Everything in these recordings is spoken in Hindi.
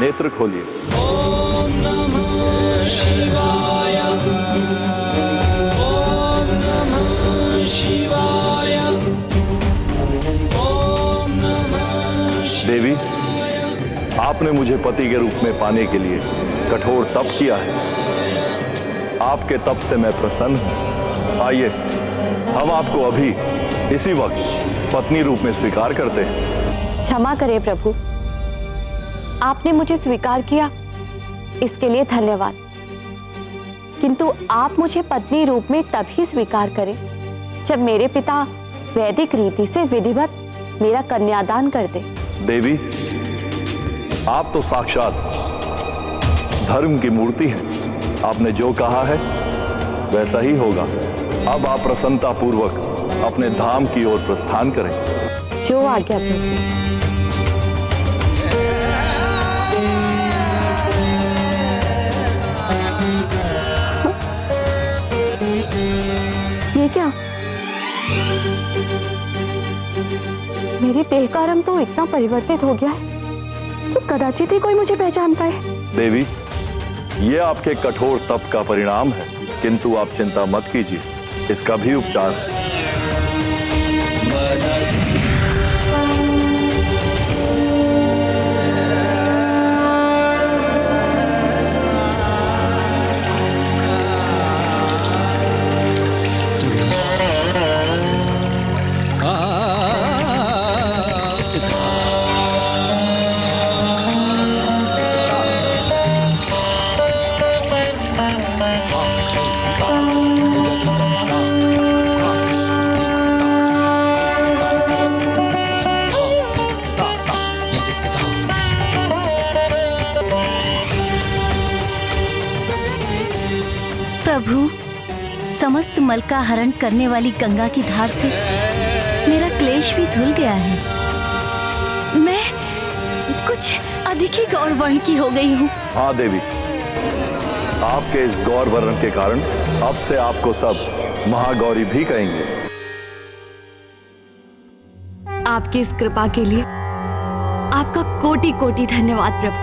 नेत्र खोलिए। ओम नमः शिवाय। ओम नमः शिवाय। ओम नमः शिवाय। देवी, आपने मुझे पति के रूप में पाने के लिए कठोर तप किया है। आपके तप से मैं प्रसन्न हूं। आइए, हम आपको अभी इसी वक्त पत्नी रूप में स्वीकार करते हैं। क्षमा करें प्रभु, आपने मुझे स्वीकार किया, इसके लिए धन्यवाद। किंतु आप मुझे पत्नी रूप में तभी स्वीकार करें जब मेरे पिता वैदिक रीति से विधिवत मेरा कन्यादान कर दे। देवी, आप तो साक्षात धर्म की मूर्ति हैं। आपने जो कहा है वैसा ही होगा। अब आप प्रसन्नता पूर्वक अपने धाम की ओर प्रस्थान करें। जो आज्ञा प्रभु। ये क्या? मेरे देह का रंग तो इतना परिवर्तित हो गया है कि कदाचित ही कोई मुझे पहचान पाए। देवी, ये आपके कठोर तप का परिणाम है, किंतु आप चिंता मत कीजिए, इसका भी उपचार है। प्रभु, समस्त मल का हरण करने वाली गंगा की धार से मेरा क्लेश भी धुल गया है। मैं कुछ अधिक ही गौरवर्ण की हो गई हूँ। हाँ देवी, आपके इस गौर वर्ण के कारण अब से आपको सब महागौरी भी कहेंगे। आपकी इस कृपा के लिए आपका कोटि कोटि धन्यवाद प्रभु।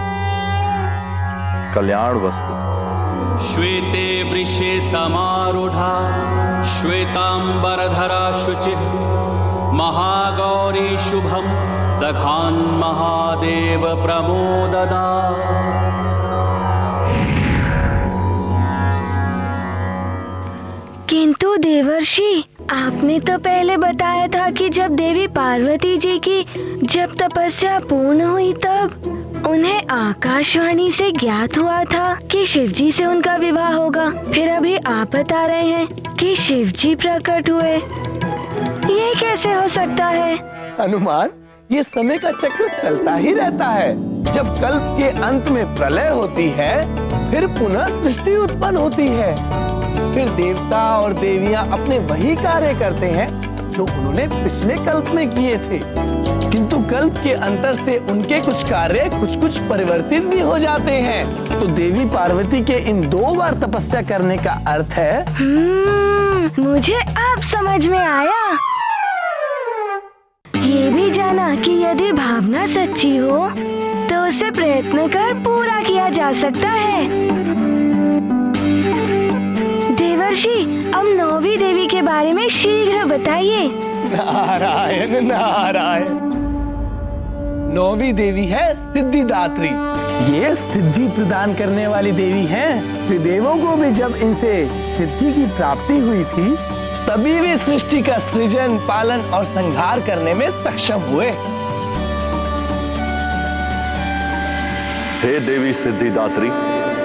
कल्याण वस्तु। श्वेते वृषे समारूढ़ा श्वेतांबरधरा शुचिः महागौरी शुभम दघान महादेव प्रमोददा। किंतु देवर्षि, आपने तो पहले बताया था कि जब देवी पार्वती जी की जब तपस्या पूर्ण हुई तब उन्हें आकाशवाणी से ज्ञात हुआ था कि शिवजी से उनका विवाह होगा। फिर अभी आप बता रहे हैं कि शिवजी प्रकट हुए। ये कैसे हो सकता है? हनुमान, ये समय का चक्र चलता ही रहता है। जब कल्प के अंत में प्रलय होती है, फिर पुनः सृष्टि उत्पन्न होती है। फिर देवता और देवियां अपने वही कार्य करते हैं जो उन्होंने पिछले कल्प में किए थे, किंतु कल्प के अंतर से उनके कुछ कार्य कुछ परिवर्तित भी हो जाते हैं। तो देवी पार्वती के इन 2 बार तपस्या करने का अर्थ है। मुझे अब समझ में आया। ये भी जाना कि यदि भावना सच्ची हो तो उसे प्रयत्न कर पूरा किया जा सकता है। देवर्षि, अब 9वीं देवी के बारे में शीघ्र बताइए। नारायण नारायण। 9वीं देवी है सिद्धिदात्री। ये सिद्धि प्रदान करने वाली देवी हैं। त्रिदेवों को भी जब इनसे सिद्धि की प्राप्ति हुई थी, तभी वे सृष्टि का सृजन, पालन और संहार करने में सक्षम हुए। हे देवी सिद्धिदात्री,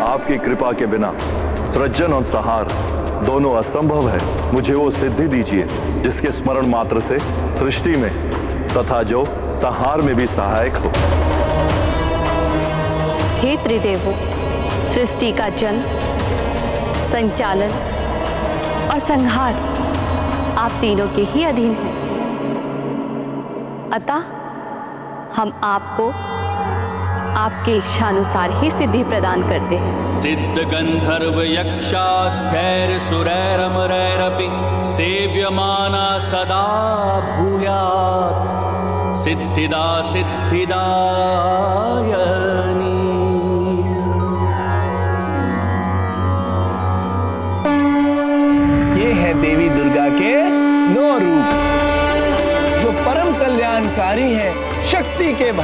आपकी कृपा के बिना सृजन और संहार दोनों असंभव है। मुझे वो सिद्धि दीजिए जिसके स्मरण मात्र से सृष्टि में तथा जो संहार में भी सहायक हो। हे त्रिदेवों, सृष्टि का जन्म, संचालन और संहार आप तीनों के ही अधीन है। अतः हम आपको आपके इच्छानुसार ही सिद्धि प्रदान करते हैं। सिद्ध गंधर्व यक्षाख्यैर सुरैरमरैरपि सेव्यमाना सदा भूयात् सिद्धिदा सिद्धिदायनी।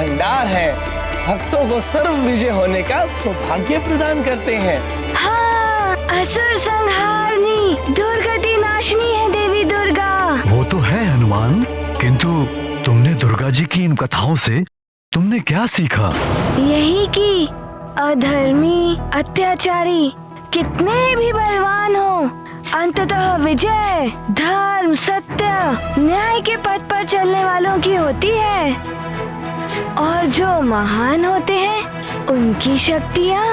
भंडार है, भक्तों को सर्व विजय होने का सौभाग्य प्रदान करते हैं। हाँ, असुर संहारनी, दुर्गति नाशनी है देवी दुर्गा। वो तो है हनुमान, किंतु तुमने दुर्गा जी की इन कथाओं से तुमने क्या सीखा? यही कि अधर्मी, अत्याचारी कितने भी बलवान हो, अंततः विजय धर्म, सत्य, न्याय के पथ पर चलने वालों की होती है। और जो महान होते हैं उनकी शक्तियाँ,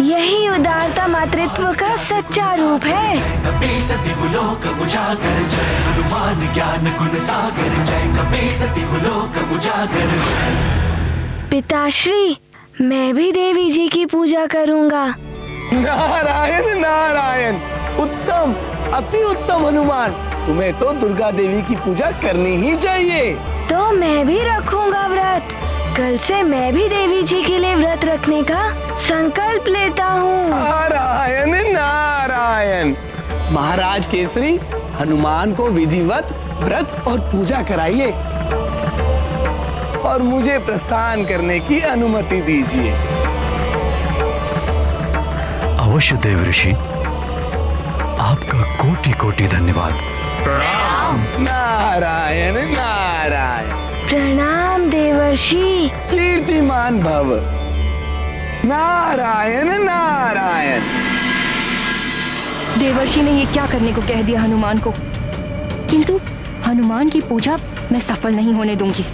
यही उदारता मातृत्व का सच्चा रूप है। पिताश्री, मैं भी देवी जी की पूजा करूँगा। नारायण नारायण, उत्तम, अति उत्तम हनुमान। तुम्हें तो दुर्गा देवी की पूजा करनी ही चाहिए। तो मैं भी रखूंगा व्रत। कल से मैं भी देवी जी के लिए व्रत रखने का संकल्प लेता हूँ। नारायण नारायण। महाराज केसरी, हनुमान को विधिवत व्रत और पूजा कराइए और मुझे प्रस्थान करने की अनुमति दीजिए। अवश्य देव ऋषि, आपका कोटि कोटि धन्यवाद। नारायण नारायण। प्रणाम देवर्षि। कीर्तिमान भव। नारायण नारायण। देवर्षि ने ये क्या करने को कह दिया हनुमान को, किंतु हनुमान की पूजा मैं सफल नहीं होने दूंगी।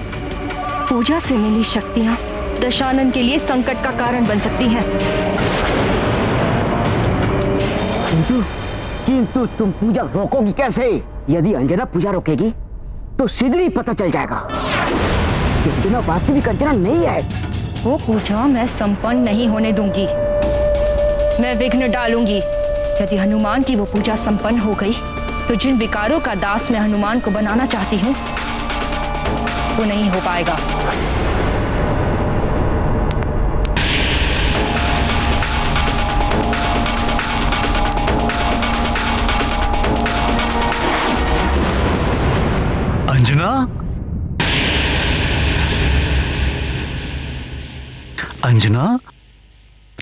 पूजा से मिली शक्तियाँ दशानन के लिए संकट का कारण बन सकती हैं। किंतु तुम पूजा रोकोगी कैसे? यदि अंजना पूजा रोकेगी तो शीघ्र ही पता चल जाएगा कि अंजना वास्तविक अंजना नहीं है। वो पूजा मैं संपन्न नहीं होने दूंगी। मैं विघ्न डालूंगी। यदि हनुमान की वो पूजा संपन्न हो गई तो जिन विकारों का दास मैं हनुमान को बनाना चाहती हूँ वो नहीं हो पाएगा। अंजना, अंजना,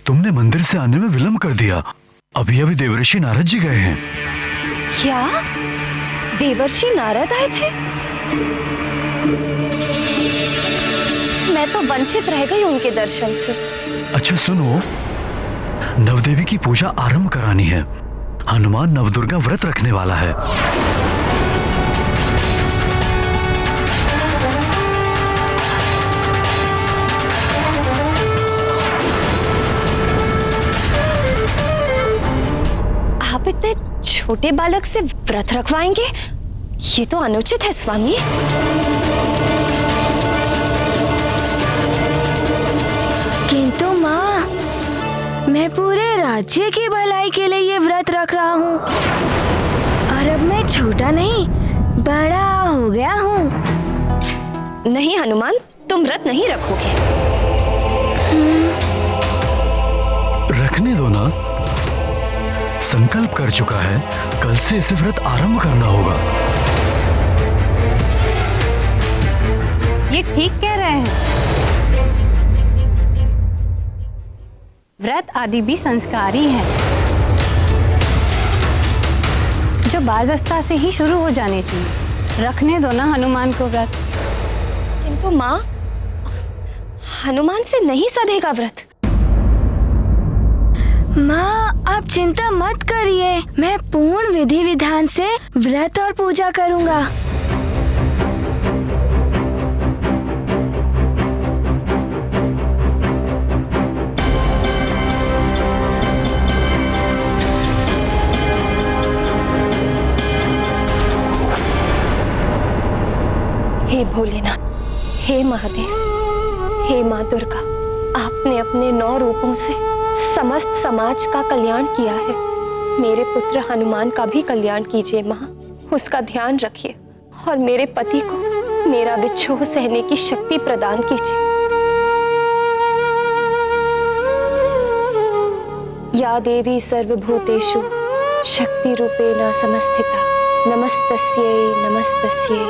तुमने मंदिर से आने में विलंब कर दिया। अभी अभी देवर्षि नारद जी गए हैं। क्या देवर्षि नारद आए थे? मैं तो वंचित रह गई उनके दर्शन से। अच्छा सुनो, नवदेवी की पूजा आरंभ करानी है। हनुमान नवदुर्गा व्रत रखने वाला है। आप इतने छोटे बालक से व्रत रखवाएंगे? ये तो अनुचित है स्वामी। किंतु माँ, मैं पूरे राज्य की भलाई के लिए ये व्रत रख रहा हूँ और अब मैं छोटा नहीं, बड़ा हो गया हूँ। नहीं हनुमान, तुम व्रत नहीं रखोगे। रखने दो ना, संकल्प कर चुका है, कल से इसे व्रत आरंभ करना होगा। ये ठीक कह रहे हैं। व्रत आदि भी संस्कार ही है जो बाल्यावस्था से ही शुरू हो जाने चाहिए। रखने दो ना हनुमान को व्रत। किंतु माँ, हनुमान से नहीं सधेगा व्रत। माँ, आप चिंता मत करिए, मैं पूर्ण विधि विधान से व्रत और पूजा करूँगा। हे भोलेनाथ, हे महादेव, हे माँ दुर्गा, आपने अपने 9 रूपों से समस्त समाज का कल्याण किया है। मेरे पुत्र हनुमान का भी कल्याण कीजिए माँ। उसका ध्यान रखिए और मेरे पति को मेरा विक्षोभ सहने की शक्ति प्रदान कीजिए। या देवी सर्वभूतेषु शक्ति रूपेण समस्थिता, नमस्तस्यै नमस्तस्यै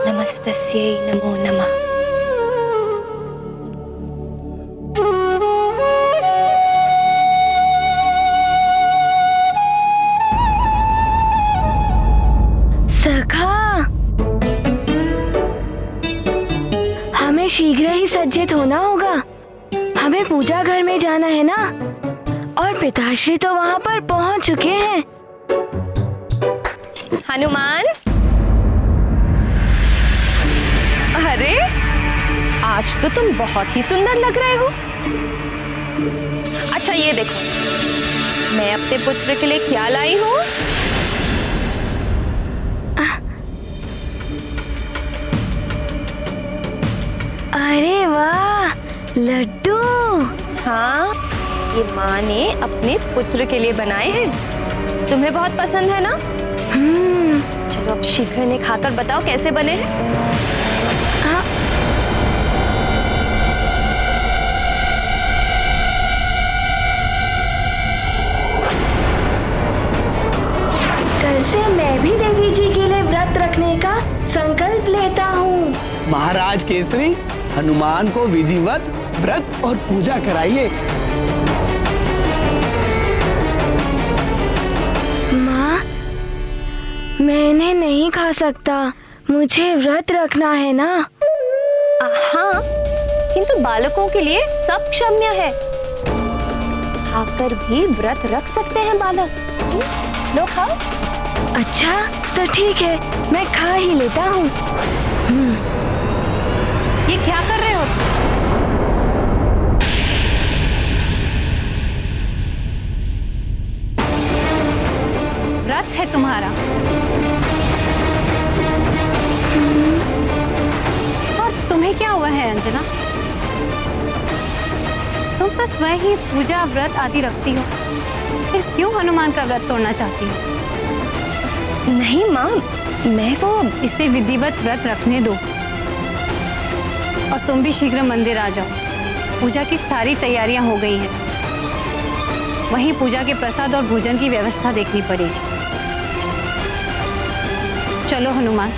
नमस्तस्यै नमो नमः। अर्जित होना होगा। हमें पूजा घर में जाना है ना, और पिताश्री तो वहाँ पर पहुँच चुके हैं। हनुमान, अरे आज तो तुम बहुत ही सुंदर लग रहे हो। अच्छा ये देखो, मैं अपने पुत्र के लिए क्या लाई हूँ। अरे वाह, लड्डू। हाँ, ये माँ ने अपने पुत्र के लिए बनाए हैं। तुम्हें बहुत पसंद है ना? चलो अब शीघ्र इन्हें खाकर बताओ कैसे बने हैं। कल से मैं भी देवी जी के लिए व्रत रखने का संकल्प लेता हूँ। महाराज केसरी, हनुमान को विधिवत व्रत और पूजा कराइए। माँ, मैं इन्हें नहीं खा सकता, मुझे व्रत रखना है ना। हाँ, किंतु बालकों के लिए सब क्षम्य है। खाकर भी व्रत रख सकते हैं बालक। लो खाओ। अच्छा तो ठीक है, मैं खा ही लेता हूँ। ये क्या कर रहे हो? व्रत है तुम्हारा, और तुम्हें क्या हुआ है अंजना? तुम तो स्वयं ही पूजा व्रत आदि रखती हो, फिर क्यों हनुमान का व्रत तोड़ना चाहती हो? नहीं माँ, मैं को इसे विधिवत व्रत रखने दो, और तुम भी शीघ्र मंदिर आ जाओ। पूजा की सारी तैयारियां हो गई हैं। वहीं पूजा के प्रसाद और भोजन की व्यवस्था देखनी पड़ेगी। चलो हनुमान।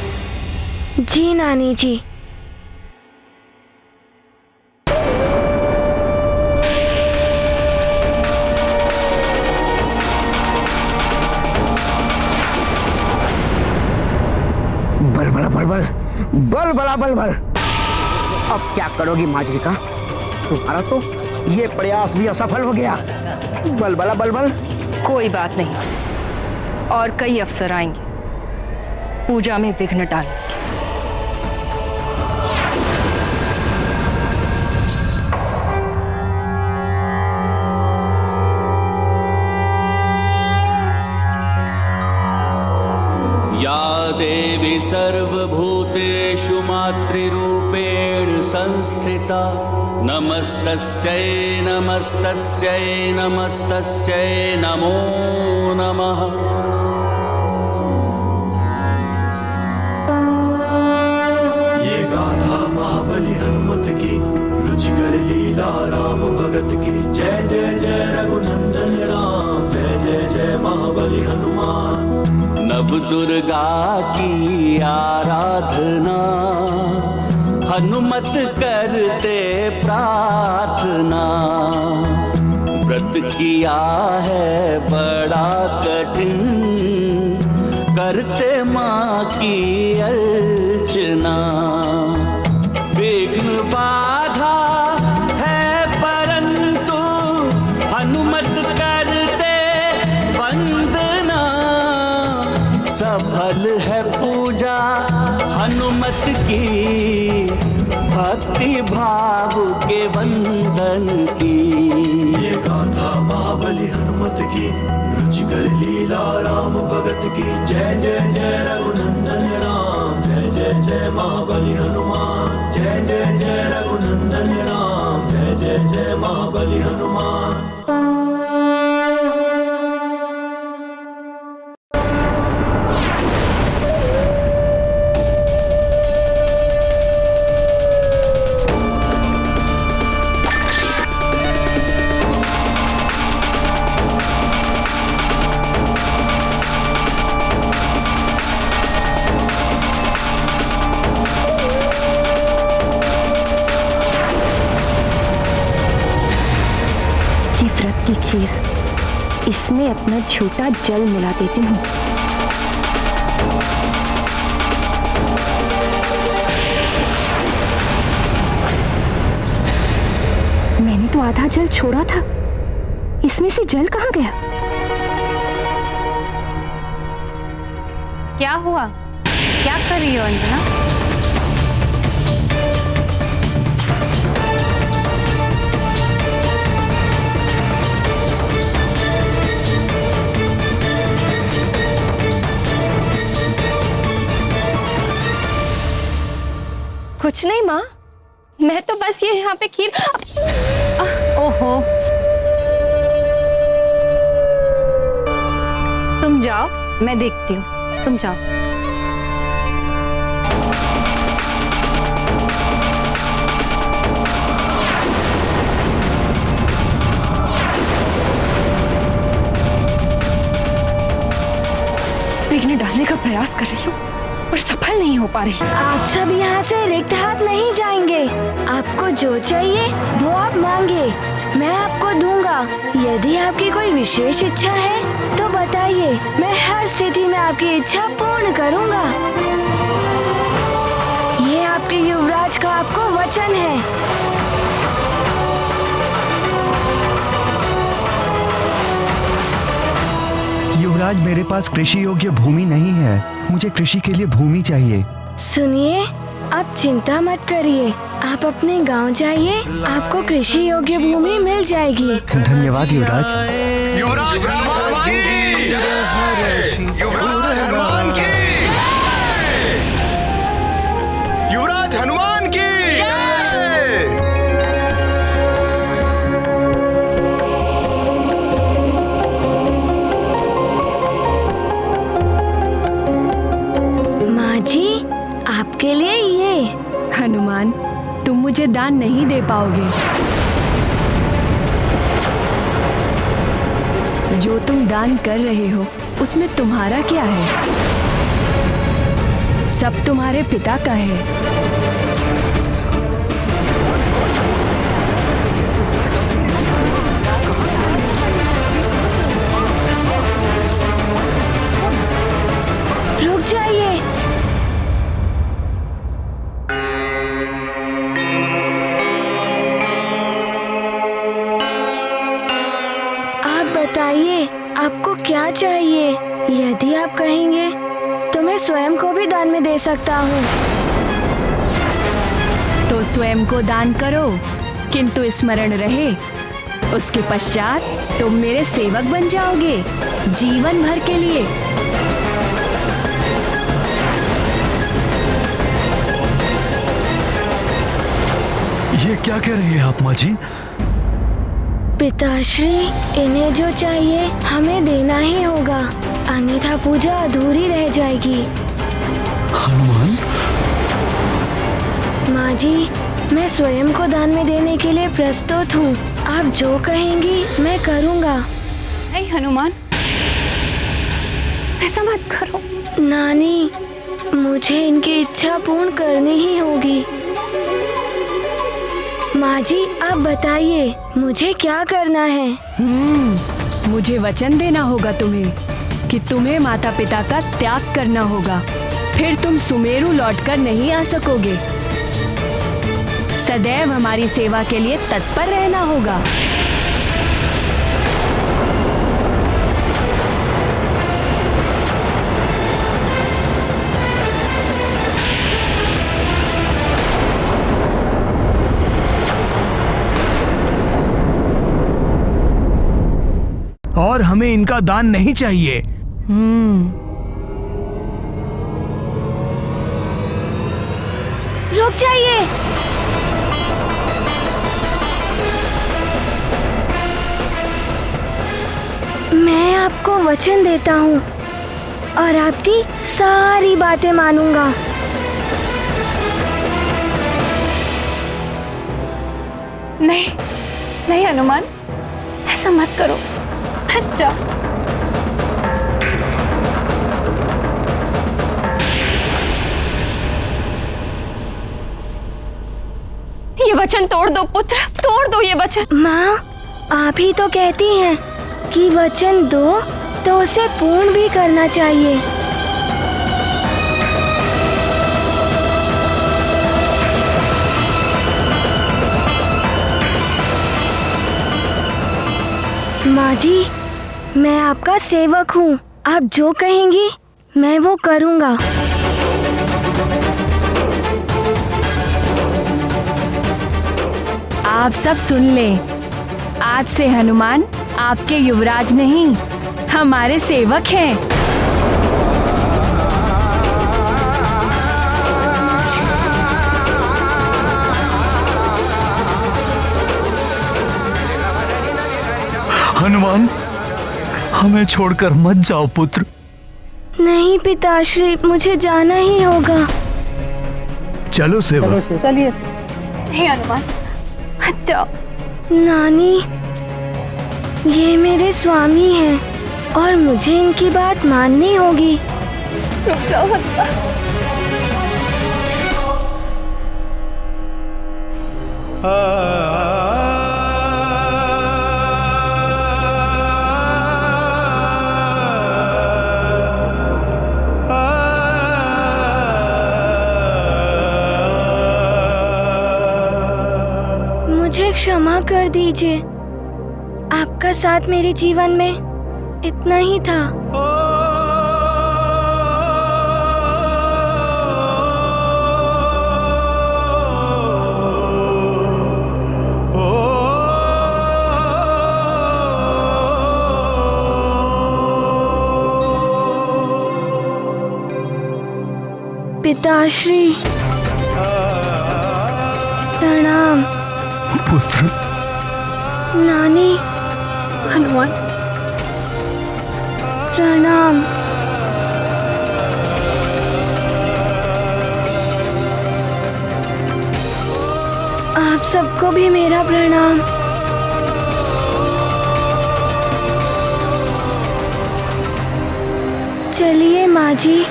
जी नानी जी। बल बला बल बल, बल बला बल बल। अब क्या करोगी माजरिका? तुम्हारा तो ये प्रयास भी असफल हो गया। बल बला बल बल। कोई बात नहीं, और कई अवसर आएंगे पूजा में विघ्न डालने के। या देवी सर्वभूतेषु मातृरूपेण संस्थिता नमस्तस्यै नमस्तस्यै नमस्तस्यै नमो नमः। ये गाथा महाबली हनुमत की, रुचिकर लीला राम भगत की। जय जय जय रघुनंदन राम, जय जय जय महाबली हनुमान। नव दुर्गा की आराधना, हनुमत करते प्रार्थना। व्रत किया है बड़ा कठिन, करते माँ की अर्चना। विघ्न बाधा है परंतु, हनुमत करते वंदना। सफल है पूजा हनुमत की, भक्ति भाव के वंदन की। ये गाथा महाबली हनुमत की, रुचिकर लीला राम भगत की। जय जय जय रघुनंदन राम, जय जय जय महाबली हनुमान। जय जय जय रघुनंदन राम, जय जय जय महाबली हनुमान। की खीर, इसमें अपना झूठा जल मिला देती हूँ। मैंने तो आधा जल छोड़ा था, इसमें से जल कहाँ गया? क्या हुआ? क्या कर रही हो अंजना? कुछ नहीं माँ, मैं तो बस ये यहाँ पे खीर। ओहो, तुम जाओ, मैं देखती हूँ, तुम जाओ। विघ्न डालने का प्रयास कर रही हूँ पर सफल नहीं हो पा रही। आप सब यहाँ से रिक्त हाथ नहीं जाएंगे। आपको जो चाहिए वो आप मांगे, मैं आपको दूंगा। यदि आपकी कोई विशेष इच्छा है तो बताइए, मैं हर स्थिति में आपकी इच्छा पूर्ण करूंगा। ये आपके युवराज का आपको वचन है। युवराज, मेरे पास कृषि योग्य भूमि नहीं है, मुझे कृषि के लिए भूमि चाहिए। सुनिए, आप चिंता मत करिए, आप अपने गांव जाइए, आपको कृषि योग्य भूमि मिल जाएगी। धन्यवाद युवराज। युवराज हनुमान की जय। युवराज हनुमान की जय। युवराज हनुमान की जय। माँ जी, आपके लिए ये। हनुमान, तुम मुझे दान नहीं दे पाओगे। जो तुम दान कर रहे हो उसमें तुम्हारा क्या है? सब तुम्हारे पिता का है। रुक जाइए। आप बताइए, आपको क्या चाहिए? यदि आप कहेंगे तो मैं स्वयं को भी दान में दे सकता हूँ। तो स्वयं को दान करो, किंतु स्मरण रहे, उसके पश्चात तुम मेरे सेवक बन जाओगे जीवन भर के लिए। ये क्या कह रही है आप माँ जी? पिताश्री, इन्हें जो चाहिए हमें देना ही होगा, अन्यथा पूजा अधूरी रह जाएगी। हनुमान, माँ जी, मैं स्वयं को दान में देने के लिए प्रस्तुत हूँ। आप जो कहेंगी मैं करूँगा। नहीं हनुमान, ऐसा मत करो। नानी, मुझे इनकी इच्छा पूर्ण करनी ही होगी। माँ जी, आप बताइए मुझे क्या करना है? मुझे वचन देना होगा तुम्हें कि तुम्हें माता पिता का त्याग करना होगा, फिर तुम सुमेरु लौटकर नहीं आ सकोगे। सदैव हमारी सेवा के लिए तत्पर रहना होगा। और हमें इनका दान नहीं चाहिए। रुक जाइए। मैं आपको वचन देता हूँ और आपकी सारी बातें मानूंगा। नहीं नहीं हनुमान, ऐसा मत करो, हट जाओ। ये वचन तोड़ दो पुत्र, तोड़ दो ये वचन। माँ, आप ही तो कहती हैं कि वचन दो तो उसे पूर्ण भी करना चाहिए। माँ जी, मैं आपका सेवक हूँ। आप जो कहेंगी मैं वो करूँगा। आप सब सुन लें, आज से हनुमान आपके युवराज नहीं, हमारे सेवक हैं। हनुमान, हमें छोड़कर मत जाओ पुत्र। नहीं पिताश्री, मुझे जाना ही होगा। चलो सेवक। चलिए। हे हनुमान, मत जाओ। नानी, ये मेरे स्वामी हैं और मुझे इनकी बात माननी होगी। रुक जाओ हनुमान। मुझे क्षमा कर दीजिए। आपका साथ मेरे जीवन में इतना ही था। पिताश्री, प्रणाम। पुत्र। नानी। हनुमान, प्रणाम। आप सबको भी मेरा प्रणाम। चलिए माँ जी।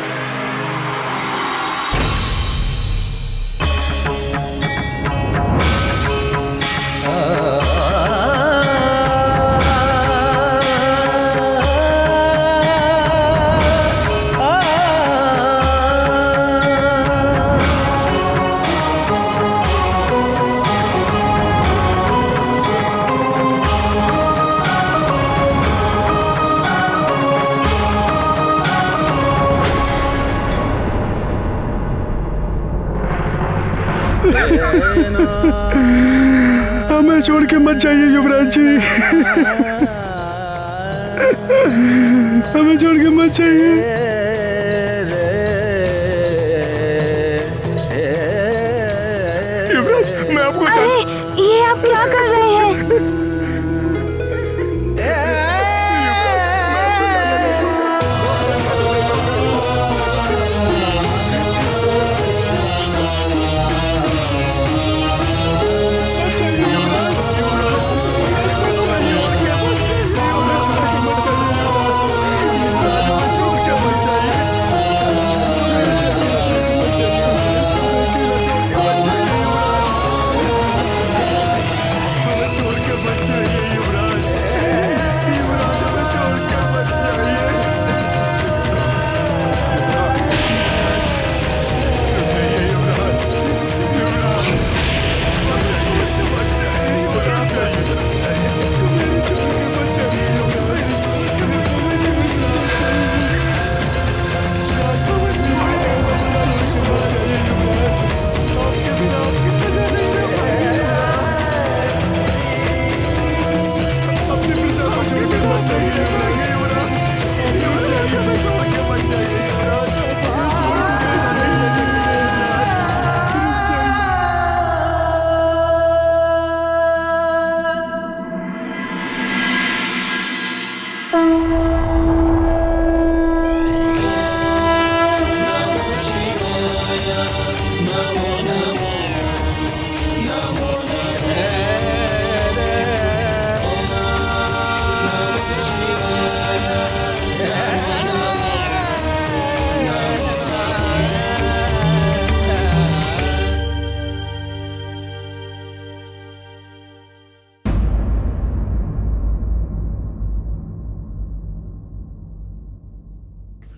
हमें छोड़ के मत जाइए युवराज जी। हमें छोड़ के मत जाइए। युवराज, मैं आपको अरे, ये आप क्या कर रहे हैं?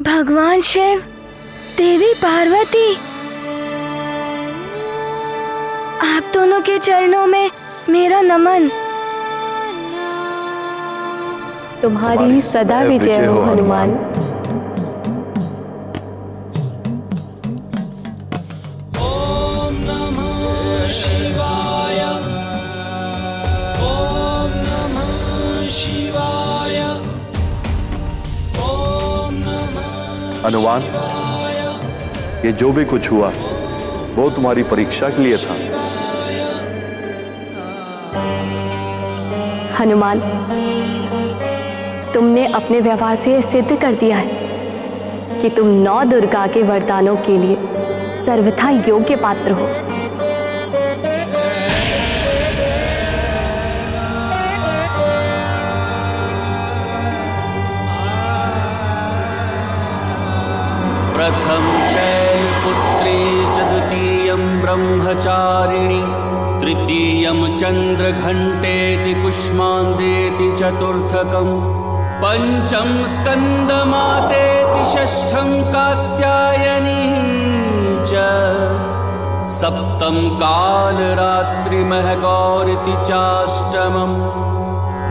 भगवान शिव, देवी पार्वती, आप दोनों के चरणों में मेरा नमन। तुम्हारी सदा विजय हो हनुमान। ओम नमः शिवाय। ओम नमः शिवाय। ओम नमः। हनुमान, ये जो भी कुछ हुआ वो तुम्हारी परीक्षा के लिए था। हनुमान, तुमने अपने व्यवहार से सिद्ध कर दिया है कि तुम नौ दुर्गा के वरदानों के लिए सर्वथा योग्य पात्र हो। प्रथम शैलपुत्री च द्वितीयं ब्रह्मचारिणी तृतीयं चन्द्रघण्टेति कुष्माण्डेति चतुर्थकं पंचम स्कन्दमातेति षष्ठं कात्यायनी च सप्तम कालरात्रिमहगौरिति चाष्टमं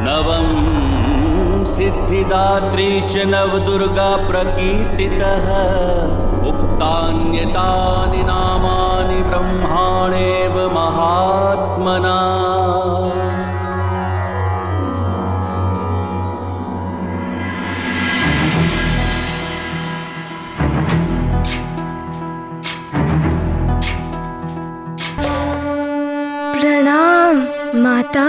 नवम सिद्धिदात्री च नवदुर्गा प्रकीर्तितः उक्तान्यतानि नामानि ब्रह्माणेव महात्मना। प्रणाम माता।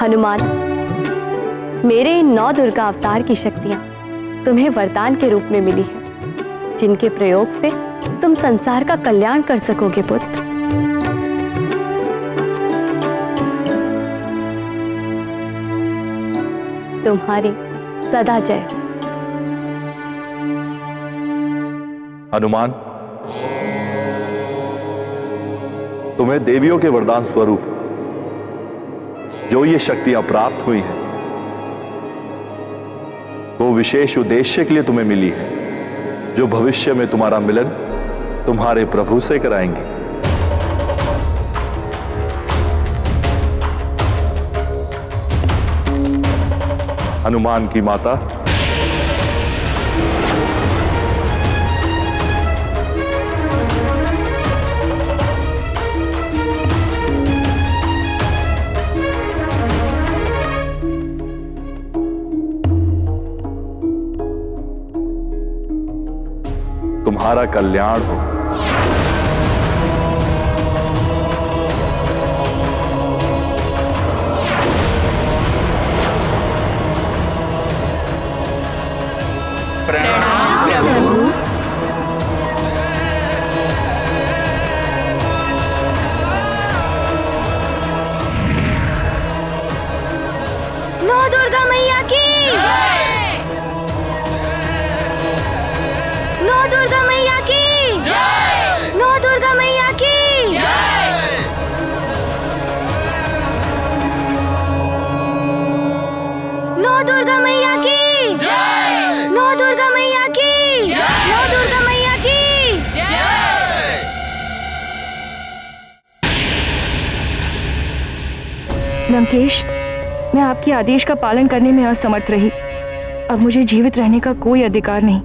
हनुमान, मेरे इन 9 दुर्गा अवतार की शक्तियां तुम्हें वरदान के रूप में मिली है, जिनके प्रयोग से तुम संसार का कल्याण कर सकोगे पुत्र। तुम्हारी सदा जय। हनुमान, तुम्हें देवियों के वरदान स्वरूप जो ये शक्तियां प्राप्त हुई हैं, वो विशेष उद्देश्य के लिए तुम्हें मिली है, जो भविष्य में तुम्हारा मिलन तुम्हारे प्रभु से कराएंगे। हनुमान की माता, तुम्हारा कल्याण हो। प्रणाम प्रभु। नौ दुर्गा मैया की। नौ दुर्गा मैया की। नौ दुर्गा मैया की। नौ दुर्गा मैया की। नौ दुर्गा मैया की। नौ दुर्गा मैया की। लंकेश, मैं आपके आदेश का पालन करने में असमर्थ रही। अब मुझे जीवित रहने का कोई अधिकार नहीं।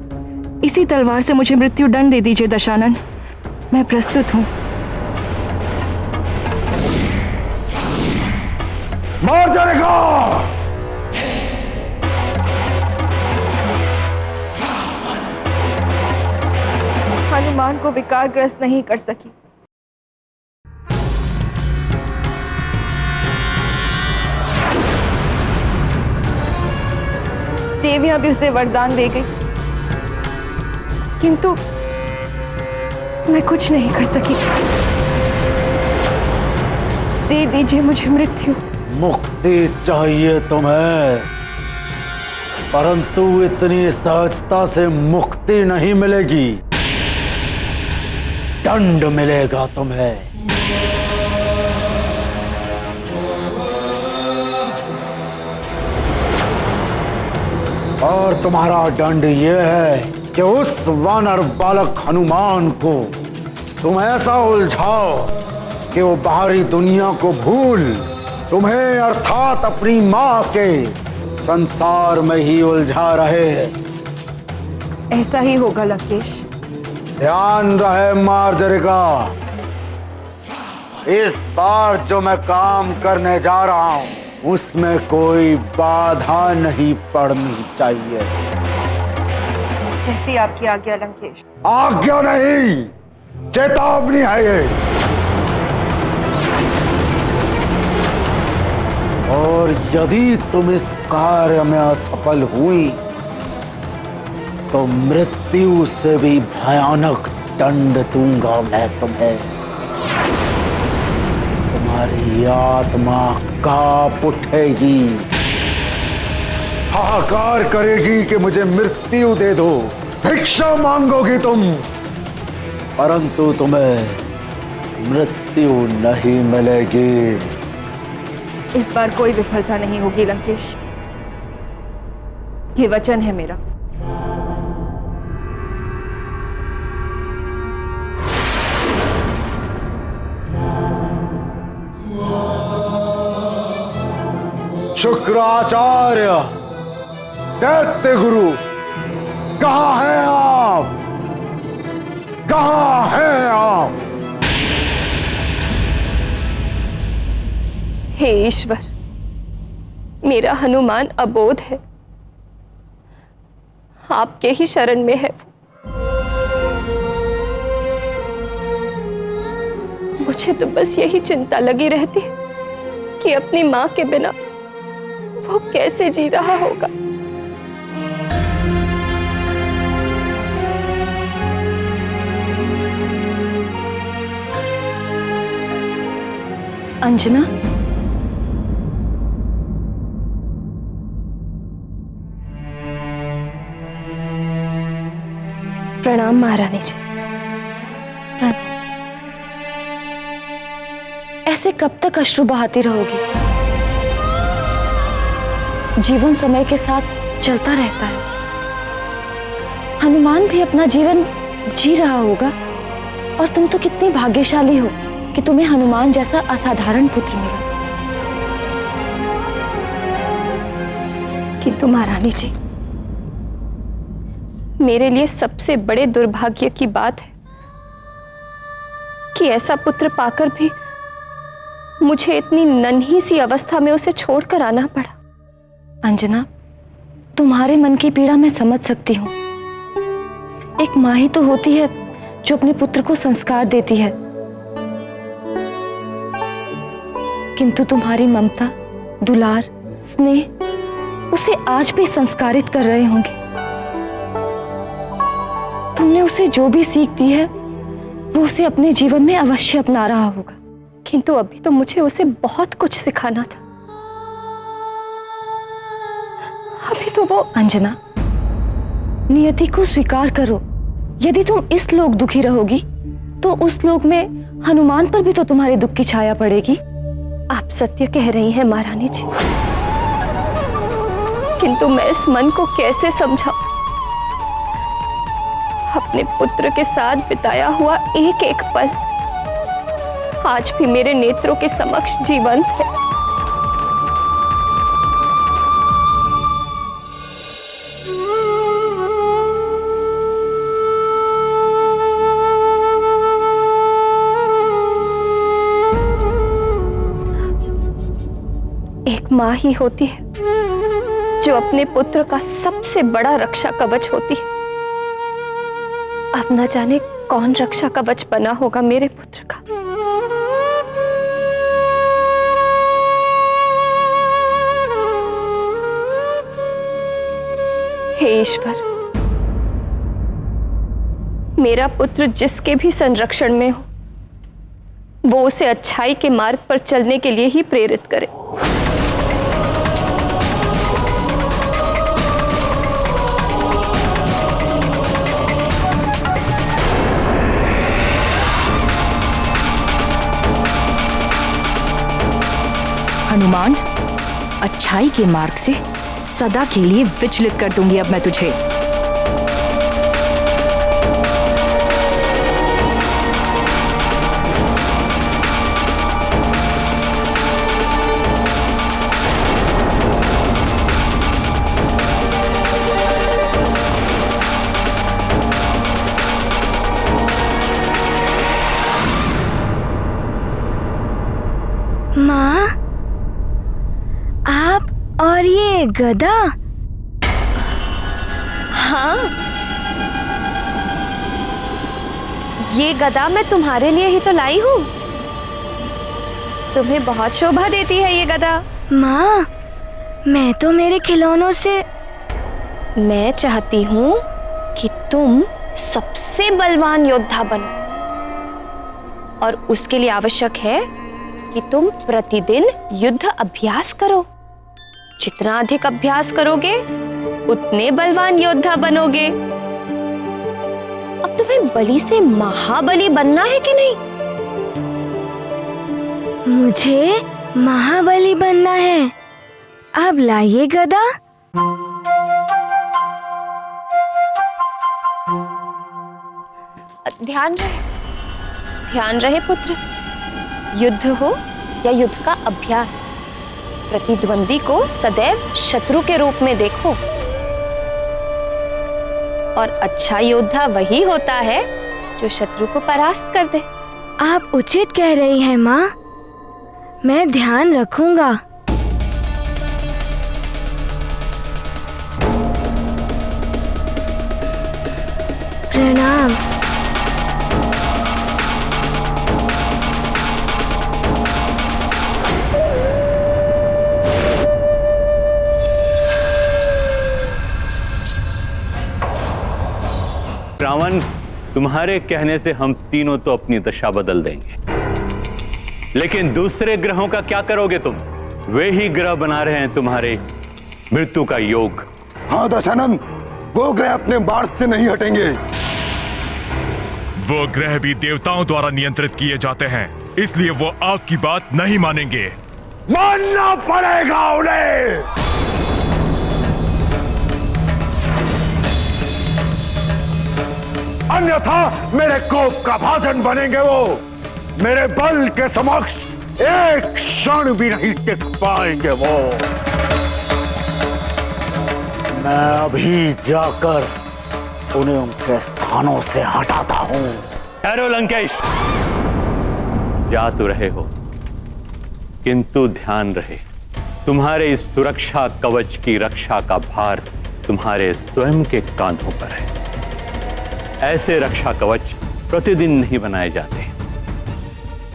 इसी तलवार से मुझे मृत्यु दंड दे दीजिए दशानन। मैं प्रस्तुत हूँ। मार जाएगा। हनुमान को विकारग्रस्त नहीं कर सकी। देवियां भी उसे वरदान दे गई, किंतु मैं कुछ नहीं कर सकी। दे दीजिए मुझे मृत्यु। मुक्ति चाहिए तुम्हें, परंतु इतनी सहजता से मुक्ति नहीं मिलेगी। दंड मिलेगा तुम्हें। और तुम्हारा दंड यह है कि उस वानर बालक हनुमान को तुम ऐसा उलझाओ कि वो बाहरी दुनिया को भूल तुम्हें अर्थात अपनी माँ के संसार में ही उलझा रहे हैं। ऐसा ही होगा लंकेश। ध्यान रहे मार्जरिका, इस बार जो मैं काम करने जा रहा हूं उसमें कोई बाधा नहीं पड़नी चाहिए। जैसी आपकी आज्ञा लंकेश। आज्ञा नहीं, चेतावनी है ये। और यदि तुम इस कार्य में असफल हुई तो मृत्यु से भी भयानक दंड दूंगा मैं तुम्हें। तुम्हारी आत्मा कांप उठेगी, हाहाकार करेगी कि मुझे मृत्यु दे दो, भिक्षा मांगोगी तुम, परंतु तुम्हें मृत्यु नहीं मिलेगी। इस बार कोई विफलता नहीं होगी लंकेश, ये वचन है मेरा। शुक्राचार्य, दैत्य गुरु, कहाँ हैं आप? कहाँ हैं आप? हे ईश्वर, मेरा हनुमान अबोध है, आपके ही शरण में है वो। मुझे तो बस यही चिंता लगी रहती कि अपनी माँ के बिना वो कैसे जी रहा होगा। अंजना, प्रणाम महारानी जी। ऐसे कब तक अश्रु बहाती रहोगी? जीवन समय के साथ चलता रहता है। हनुमान भी अपना जीवन जी रहा होगा, और तुम तो कितनी भाग्यशाली हो कि तुम्हें हनुमान जैसा असाधारण पुत्र मिला। किंतु महारानी जी, मेरे लिए सबसे बड़े दुर्भाग्य की बात है कि ऐसा पुत्र पाकर भी मुझे इतनी नन्ही सी अवस्था में उसे छोड़कर आना पड़ा। अंजना, तुम्हारे मन की पीड़ा मैं समझ सकती हूँ। एक माँ ही तो होती है जो अपने पुत्र को संस्कार देती है, किंतु तुम्हारी ममता, दुलार, स्नेह उसे आज भी संस्कारित कर रहे होंगे। तुमने उसे जो भी सीख दी है वो उसे अपने जीवन में अवश्य अपना रहा होगा। किंतु अभी तो मुझे उसे बहुत कुछ सिखाना था। अभी तो वो। अंजना, नियति को स्वीकार करो। यदि तुम इस लोक दुखी रहोगी तो उस लोक में हनुमान पर भी तो तुम्हारे दुख की छाया पड़ेगी। आप सत्य कह रही हैं महारानी जी, किंतु मैं इस मन को कैसे समझाऊं? अपने पुत्र के साथ बिताया हुआ एक एक पल आज भी मेरे नेत्रों के समक्ष जीवंत है। एक माँ ही होती है जो अपने पुत्र का सबसे बड़ा रक्षा कवच होती है। अब न जाने कौन रक्षा कवच बना होगा मेरे पुत्र का। हे ईश्वर, मेरा पुत्र जिसके भी संरक्षण में हो, वो उसे अच्छाई के मार्ग पर चलने के लिए ही प्रेरित करे। हनुमान, अच्छाई के मार्ग से सदा के लिए विचलित कर दूंगी अब मैं तुझे। माँ, आप और ये गदा? हाँ, ये गदा मैं तुम्हारे लिए ही तो लाई हूँ। तुम्हें बहुत शोभा देती है ये गदा। माँ, मैं तो मेरे खिलौनों से। मैं चाहती हूँ कि तुम सबसे बलवान योद्धा बनो, और उसके लिए आवश्यक है कि तुम प्रतिदिन युद्ध अभ्यास करो। जितना अधिक अभ्यास करोगे उतने बलवान योद्धा बनोगे। अब तुम्हें बलि से महाबली बनना है कि नहीं? मुझे महाबली बनना है। अब लाइए गदा। ध्यान रहे पुत्र। युद्ध हो या युद्ध का अभ्यास, प्रतिद्वंदी को सदैव शत्रु के रूप में देखो। और अच्छा योद्धा वही होता है जो शत्रु को परास्त कर दे। आप उचित कह रही हैं माँ, मैं ध्यान रखूंगा। प्रणाम। रावण, तुम्हारे कहने से हम तीनों तो अपनी दशा बदल देंगे, लेकिन दूसरे ग्रहों का क्या करोगे तुम? वे ही ग्रह बना रहे हैं तुम्हारे मृत्यु का योग। हाँ दशानंद, वो ग्रह अपने मार्ग से नहीं हटेंगे। वो ग्रह भी देवताओं द्वारा नियंत्रित किए जाते हैं, इसलिए वो आपकी बात नहीं मानेंगे। मानना पड़ेगा उन्हें। अन्यथा मेरे कोप का भाजन बनेंगे वो। मेरे बल के समक्ष एक क्षण भी नहीं टिक पाएंगे वो। मैं अभी जाकर उन्हें उनके स्थानों से हटाता हूं। ठहरो लंकेश, जा तो रहे हो, किंतु ध्यान रहे, तुम्हारे इस सुरक्षा कवच की रक्षा का भार तुम्हारे स्वयं के कांधों पर है। ऐसे रक्षा कवच प्रतिदिन नहीं बनाए जाते,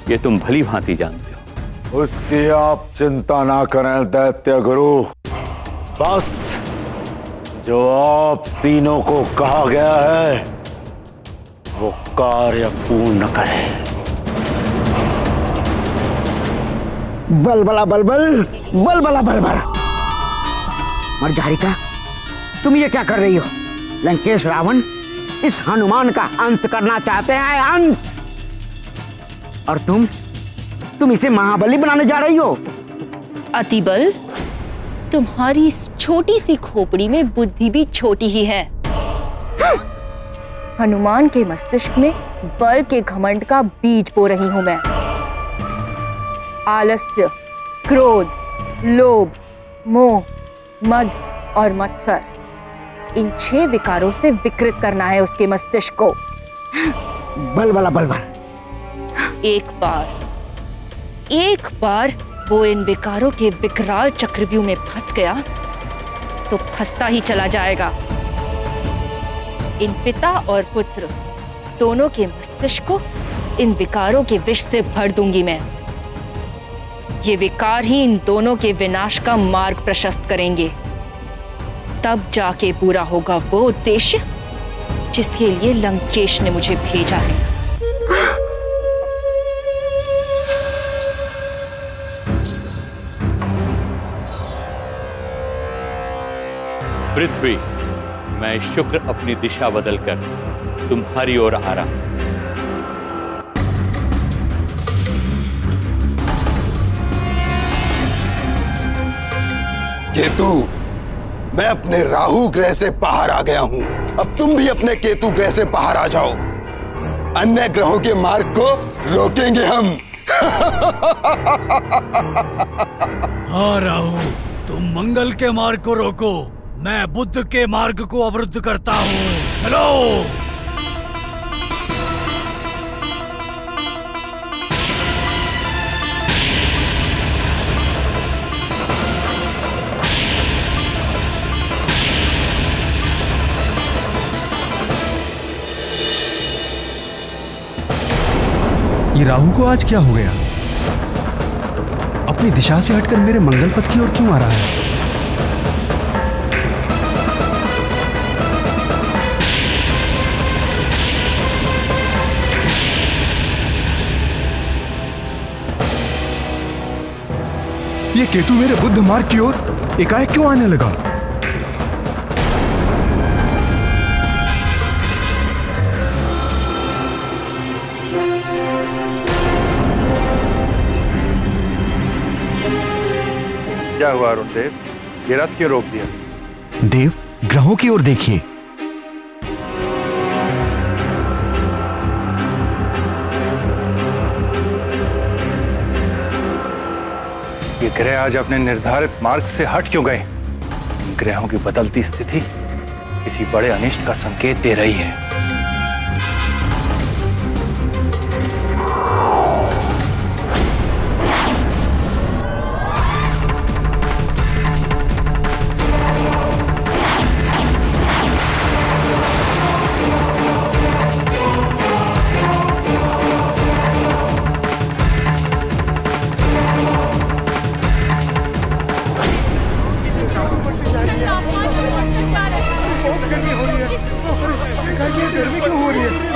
ये तुम भली भांति जानते हो। उसकी आप चिंता ना करें दैत्य गुरु। बस जो आप तीनों को कहा गया है वो कार्य पूर्ण करें। बलबला बलबल, बलबला बलबल। मर्जारिका, तुम ये क्या कर रही हो? लंकेश रावण इस हनुमान का अंत करना चाहते हैं, अंत। और तुम इसे महाबली बनाने जा रही हो। अतिबल, तुम्हारी इस छोटी सी खोपड़ी में बुद्धि भी छोटी ही है। हनुमान के मस्तिष्क में बल के घमंड का बीज बो रही हूं मैं। आलस्य, क्रोध, लोभ, मोह, मद और मत्सर, इन 6 विकारों से विकृत करना है उसके मस्तिष्क को। बलबला बलबल। एक बार वो इन विकारों के विकराल चक्रव्यूह में फंस गया तो फंसता ही चला जाएगा। इन पिता और पुत्र दोनों के मस्तिष्क को इन विकारों के विष से भर दूंगी मैं। ये विकार ही इन दोनों के विनाश का मार्ग प्रशस्त करेंगे। तब जाके पूरा होगा वो उद्देश्य जिसके लिए लंकेश ने मुझे भेजा है। पृथ्वी, मैं शुक्र अपनी दिशा बदलकर तुम्हारी ओर आ रहा हूं। केतु, मैं अपने राहु ग्रह से बाहर आ गया हूं। अब तुम भी अपने केतु ग्रह से बाहर आ जाओ। अन्य ग्रहों के मार्ग को रोकेंगे हम। हाँ राहु, तुम मंगल के मार्ग को रोको, मैं बुध के मार्ग को अवरुद्ध करता हूँ। चलो। ये राहु को आज क्या हो गया? अपनी दिशा से हटकर मेरे मंगल पथ की ओर क्यों आ रहा है? ये केतु मेरे बुद्ध मार्ग की ओर एकाएक क्यों आने लगा? क्या हुआ अरुण देव? ये रथ क्यों रोक दिया? देव, ग्रहों की ओर देखिए। ये ग्रह आज अपने निर्धारित मार्ग से हट क्यों गए? ग्रहों की बदलती स्थिति किसी बड़े अनिष्ट का संकेत दे रही है।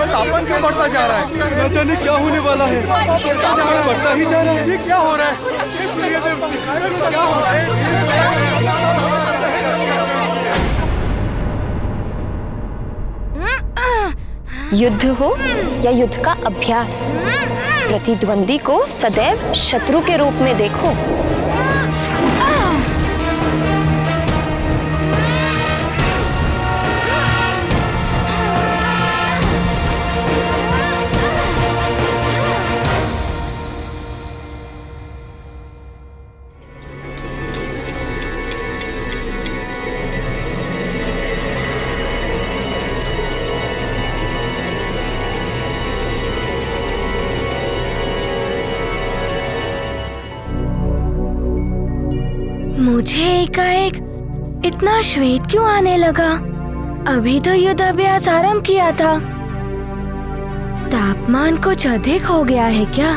तापमान क्यों बढ़ता जा रहा है? न जाने क्या होने वाला है। तापमान बढ़ता ही जा रहा है। ये क्या हो रहा है? क्या हो रहा है? युद्ध हो या युद्ध का अभ्यास, प्रतिद्वंदी को सदैव शत्रु के रूप में देखो। मुझे एकाएक इतना श्वेत क्यों आने लगा? अभी तो युद्ध अभ्यास आरंभ किया था। तापमान कुछ अधिक हो गया है क्या?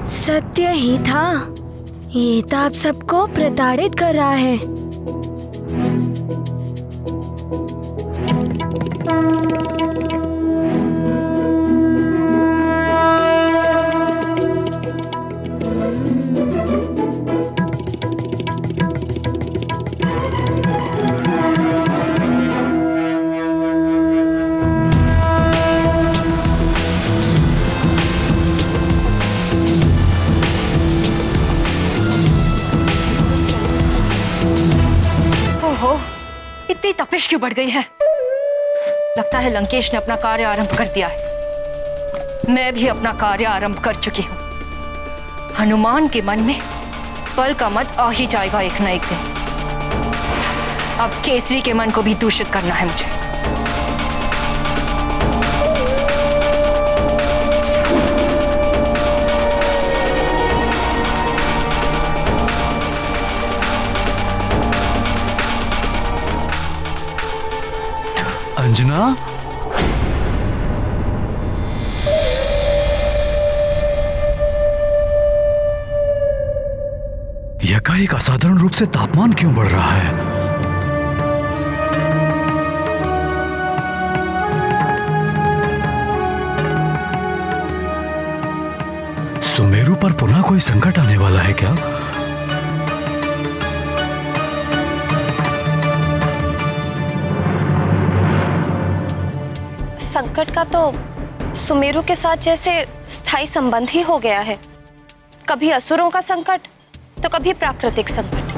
सत्य ही था। ये तो आप सबको प्रताड़ित कर रहा है। इतनी तपिश क्यों बढ़ गई है? लगता है लंकेश ने अपना कार्य आरंभ कर दिया है। मैं भी अपना कार्य आरंभ कर चुकी हूँ। हनुमान के मन में बल का मत आ ही जाएगा एक न एक दिन। अब केसरी के मन को भी दूषित करना है मुझे। अंजना, एकाएक असाधारण रूप से तापमान क्यों बढ़ रहा है? सुमेरु पर पुनः कोई संकट आने वाला है क्या? संकट का तो सुमेरु के साथ जैसे स्थायी संबंध ही हो गया है। कभी असुरों का संकट तो कभी प्राकृतिक संकट।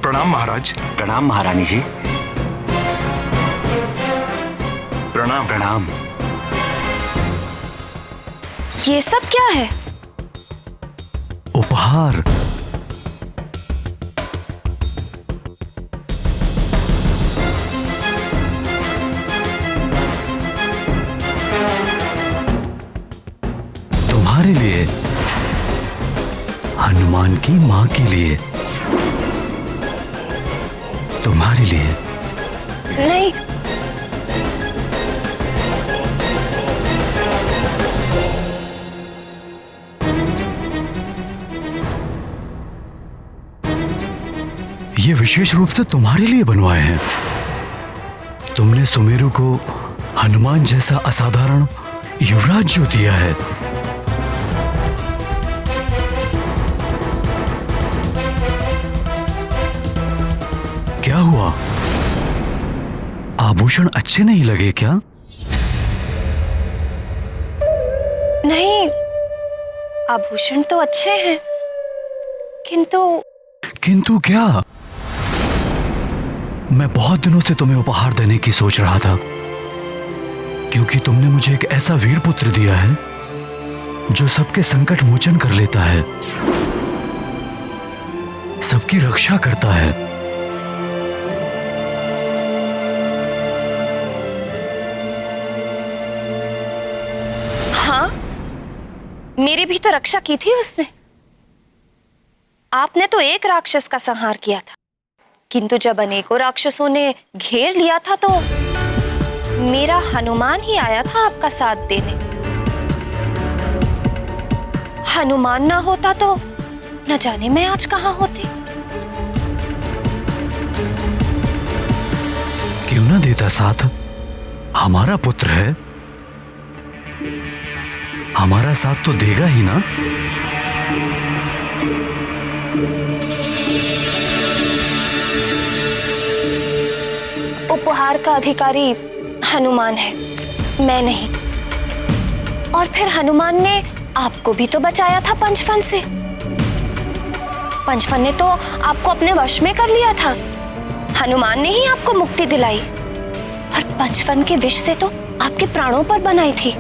प्रणाम महाराज। युवराज प्रणाम महारानी जी। प्रणाम प्रणाम। ये सब क्या है? उपहार। तुम्हारे लिए, हनुमान की मां के लिए, तुम्हारे लिए। नहीं, ये विशेष रूप से तुम्हारे लिए बनवाए हैं। तुमने सुमेरु को हनुमान जैसा असाधारण युवराज जो दिया है, क्या हुआ? आभूषण अच्छे नहीं लगे क्या? नहीं, आभूषण तो अच्छे हैं, किंतु क्या? मैं बहुत दिनों से तुम्हें उपहार देने की सोच रहा था, क्योंकि तुमने मुझे एक ऐसा वीर पुत्र दिया है जो सबके संकट मोचन कर लेता है, सबकी रक्षा करता है। हाँ, मेरी भी तो रक्षा की थी उसने। आपने तो एक राक्षस का संहार किया था, किंतु जब अनेकों राक्षसों ने घेर लिया था तो मेरा हनुमान ही आया था आपका साथ देने। हनुमान ना होता तो न जाने मैं आज कहां होती। क्यों ना देता साथ? हमारा पुत्र है, हमारा साथ तो देगा ही ना। उपहार का अधिकारी हनुमान है, मैं नहीं। और फिर हनुमान ने आपको भी तो बचाया था पंचफन से। पंचफन ने तो आपको अपने वश में कर लिया था। हनुमान ने ही आपको मुक्ति दिलाई, और पंचफन के विष से तो आपके प्राणों पर बनाई थी।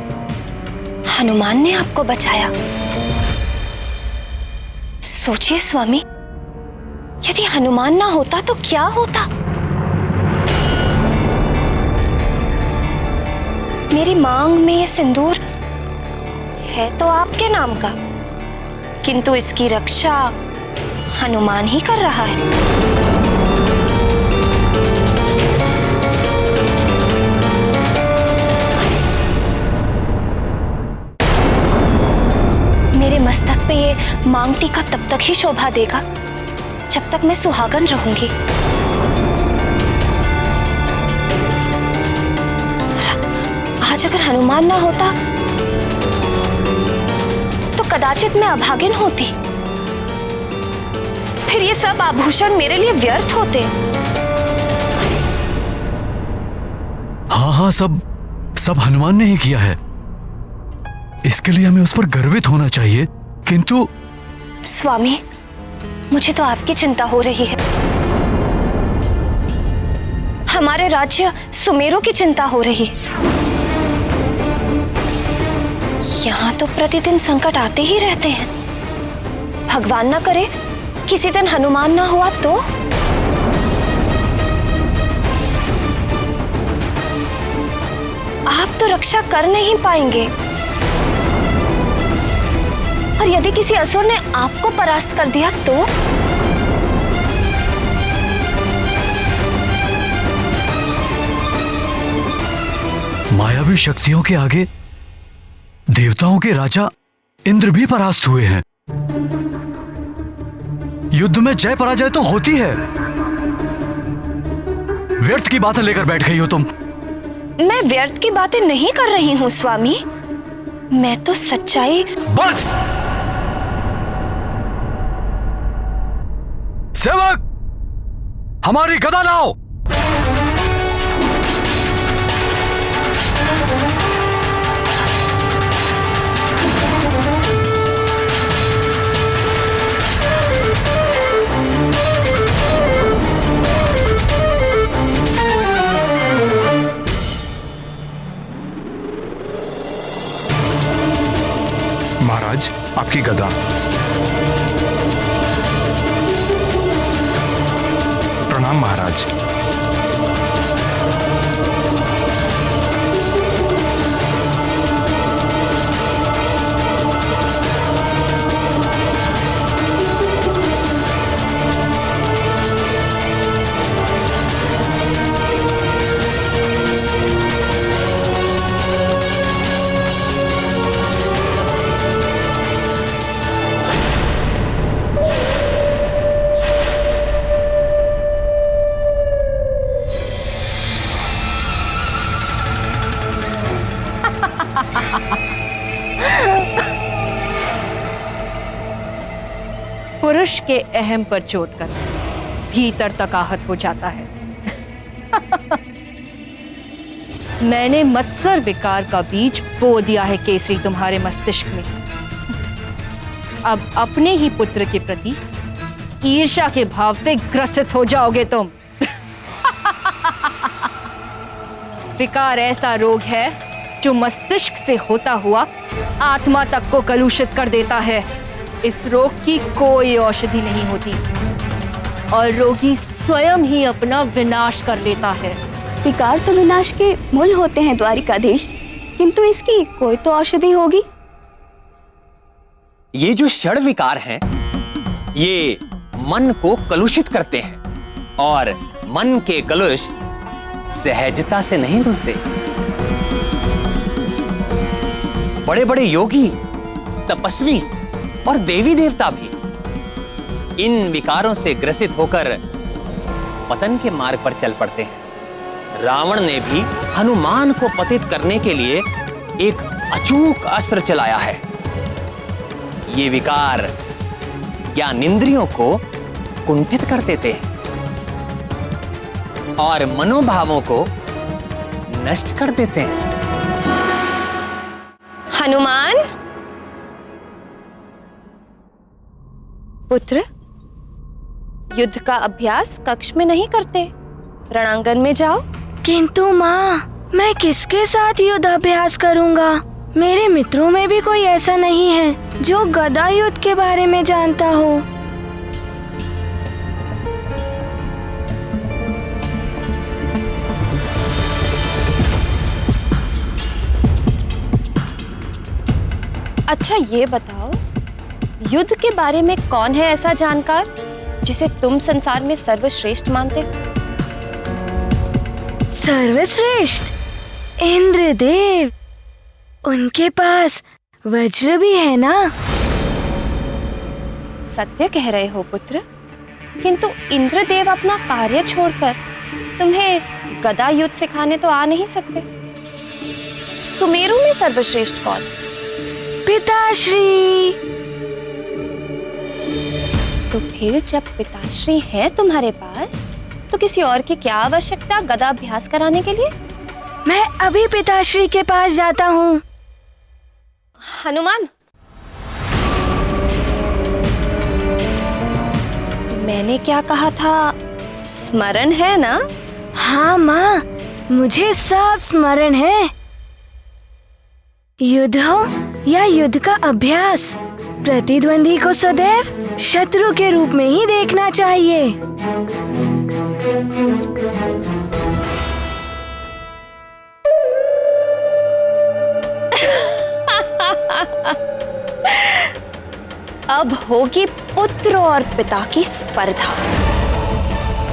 हनुमान ने आपको बचाया। सोचिए स्वामी, यदि हनुमान ना होता तो क्या होता? मेरी मांग में ये सिंदूर है तो आपके नाम का, किंतु इसकी रक्षा हनुमान ही कर रहा है। मेरे मस्तक पे ये मांग टीका तब तक ही शोभा देगा जब तक मैं सुहागन रहूंगी। आज अगर हनुमान ना होता तो कदाचित मैं अभागिन होती। फिर ये सब आभूषण मेरे लिए व्यर्थ होते। हाँ हाँ, सब हनुमान ने ही किया है। इसके लिए हमें उस पर गर्वित होना चाहिए, किंतु स्वामी, मुझे तो आपकी चिंता हो रही है। हमारे राज्य सुमेरु की चिंता हो रही है। यहाँ तो प्रतिदिन संकट आते ही रहते हैं। भगवान ना करे किसी दिन हनुमान ना हुआ तो? आप तो रक्षा कर नहीं पाएंगे, और यदि किसी असुर ने आपको परास्त कर दिया तो? मायावी शक्तियों के आगे देवताओं के राजा इंद्र भी परास्त हुए हैं। युद्ध में जय पराजय तो होती है। व्यर्थ की बातें लेकर बैठ गई हो तुम। मैं व्यर्थ की बातें नहीं कर रही हूं स्वामी, मैं तो सच्चाई। बस सेवक, हमारी गदा लाओ। आपकी गदा। प्रणाम महाराज। पुरुष के अहम पर चोट कर भीतर तक आहत हो जाता है। मैंने मत्सर विकार का बीज बो दिया है केसरी तुम्हारे मस्तिष्क में। अब अपने ही पुत्र के प्रति ईर्ष्या के भाव से ग्रसित हो जाओगे तुम। विकार ऐसा रोग है जो मस्तिष्क से होता हुआ आत्मा तक को कलुषित कर देता है। इस रोग की कोई औषधि नहीं होती और रोगी स्वयं ही अपना विनाश कर लेता है। विकार तो विनाश के मूल होते हैं द्वारिकाधीश, किंतु इसकी कोई तो औषधि होगी। ये जो षड विकार हैं, ये मन को कलुषित करते हैं और मन के कलुष सहजता से नहीं धुलते। बड़े बड़े योगी, तपस्वी और देवी देवता भी इन विकारों से ग्रसित होकर पतन के मार्ग पर चल पड़ते हैं। रावण ने भी हनुमान को पतित करने के लिए एक अचूक अस्त्र चलाया है। ये विकार ज्ञानेंद्रियों को कुंठित कर देते हैं और मनोभावों को नष्ट कर देते हैं। हनुमान पुत्र, युद्ध का अभ्यास कक्ष में नहीं करते, रणांगन में जाओ। किंतु माँ, मैं किसके साथ युद्ध अभ्यास करूँगा? मेरे मित्रों में भी कोई ऐसा नहीं है जो गदा युद्ध के बारे में जानता हो। अच्छा ये बताओ, युद्ध के बारे में कौन है ऐसा जानकार जिसे तुम संसार में सर्वश्रेष्ठ मानते हो? सर्वश्रेष्ठ? इंद्रदेव। उनके पास वज्र भी है ना? सत्य कह रहे हो पुत्र, किंतु इंद्रदेव अपना कार्य छोड़कर तुम्हें गदा युद्ध सिखाने तो आ नहीं सकते। सुमेरु में सर्वश्रेष्ठ कौन? पिताश्री। तो फिर जब पिताश्री है तुम्हारे पास, तो किसी और की क्या आवश्यकता गदा अभ्यास कराने के लिए? मैं अभी पिताश्री के पास जाता हूँ। हनुमान, मैंने क्या कहा था, स्मरण है ना? हाँ माँ, मुझे सब स्मरण है। युद्ध हो या युद्ध का अभ्यास, प्रतिद्वंदी को सदैव शत्रु के रूप में ही देखना चाहिए। अब होगी पुत्र और पिता की स्पर्धा।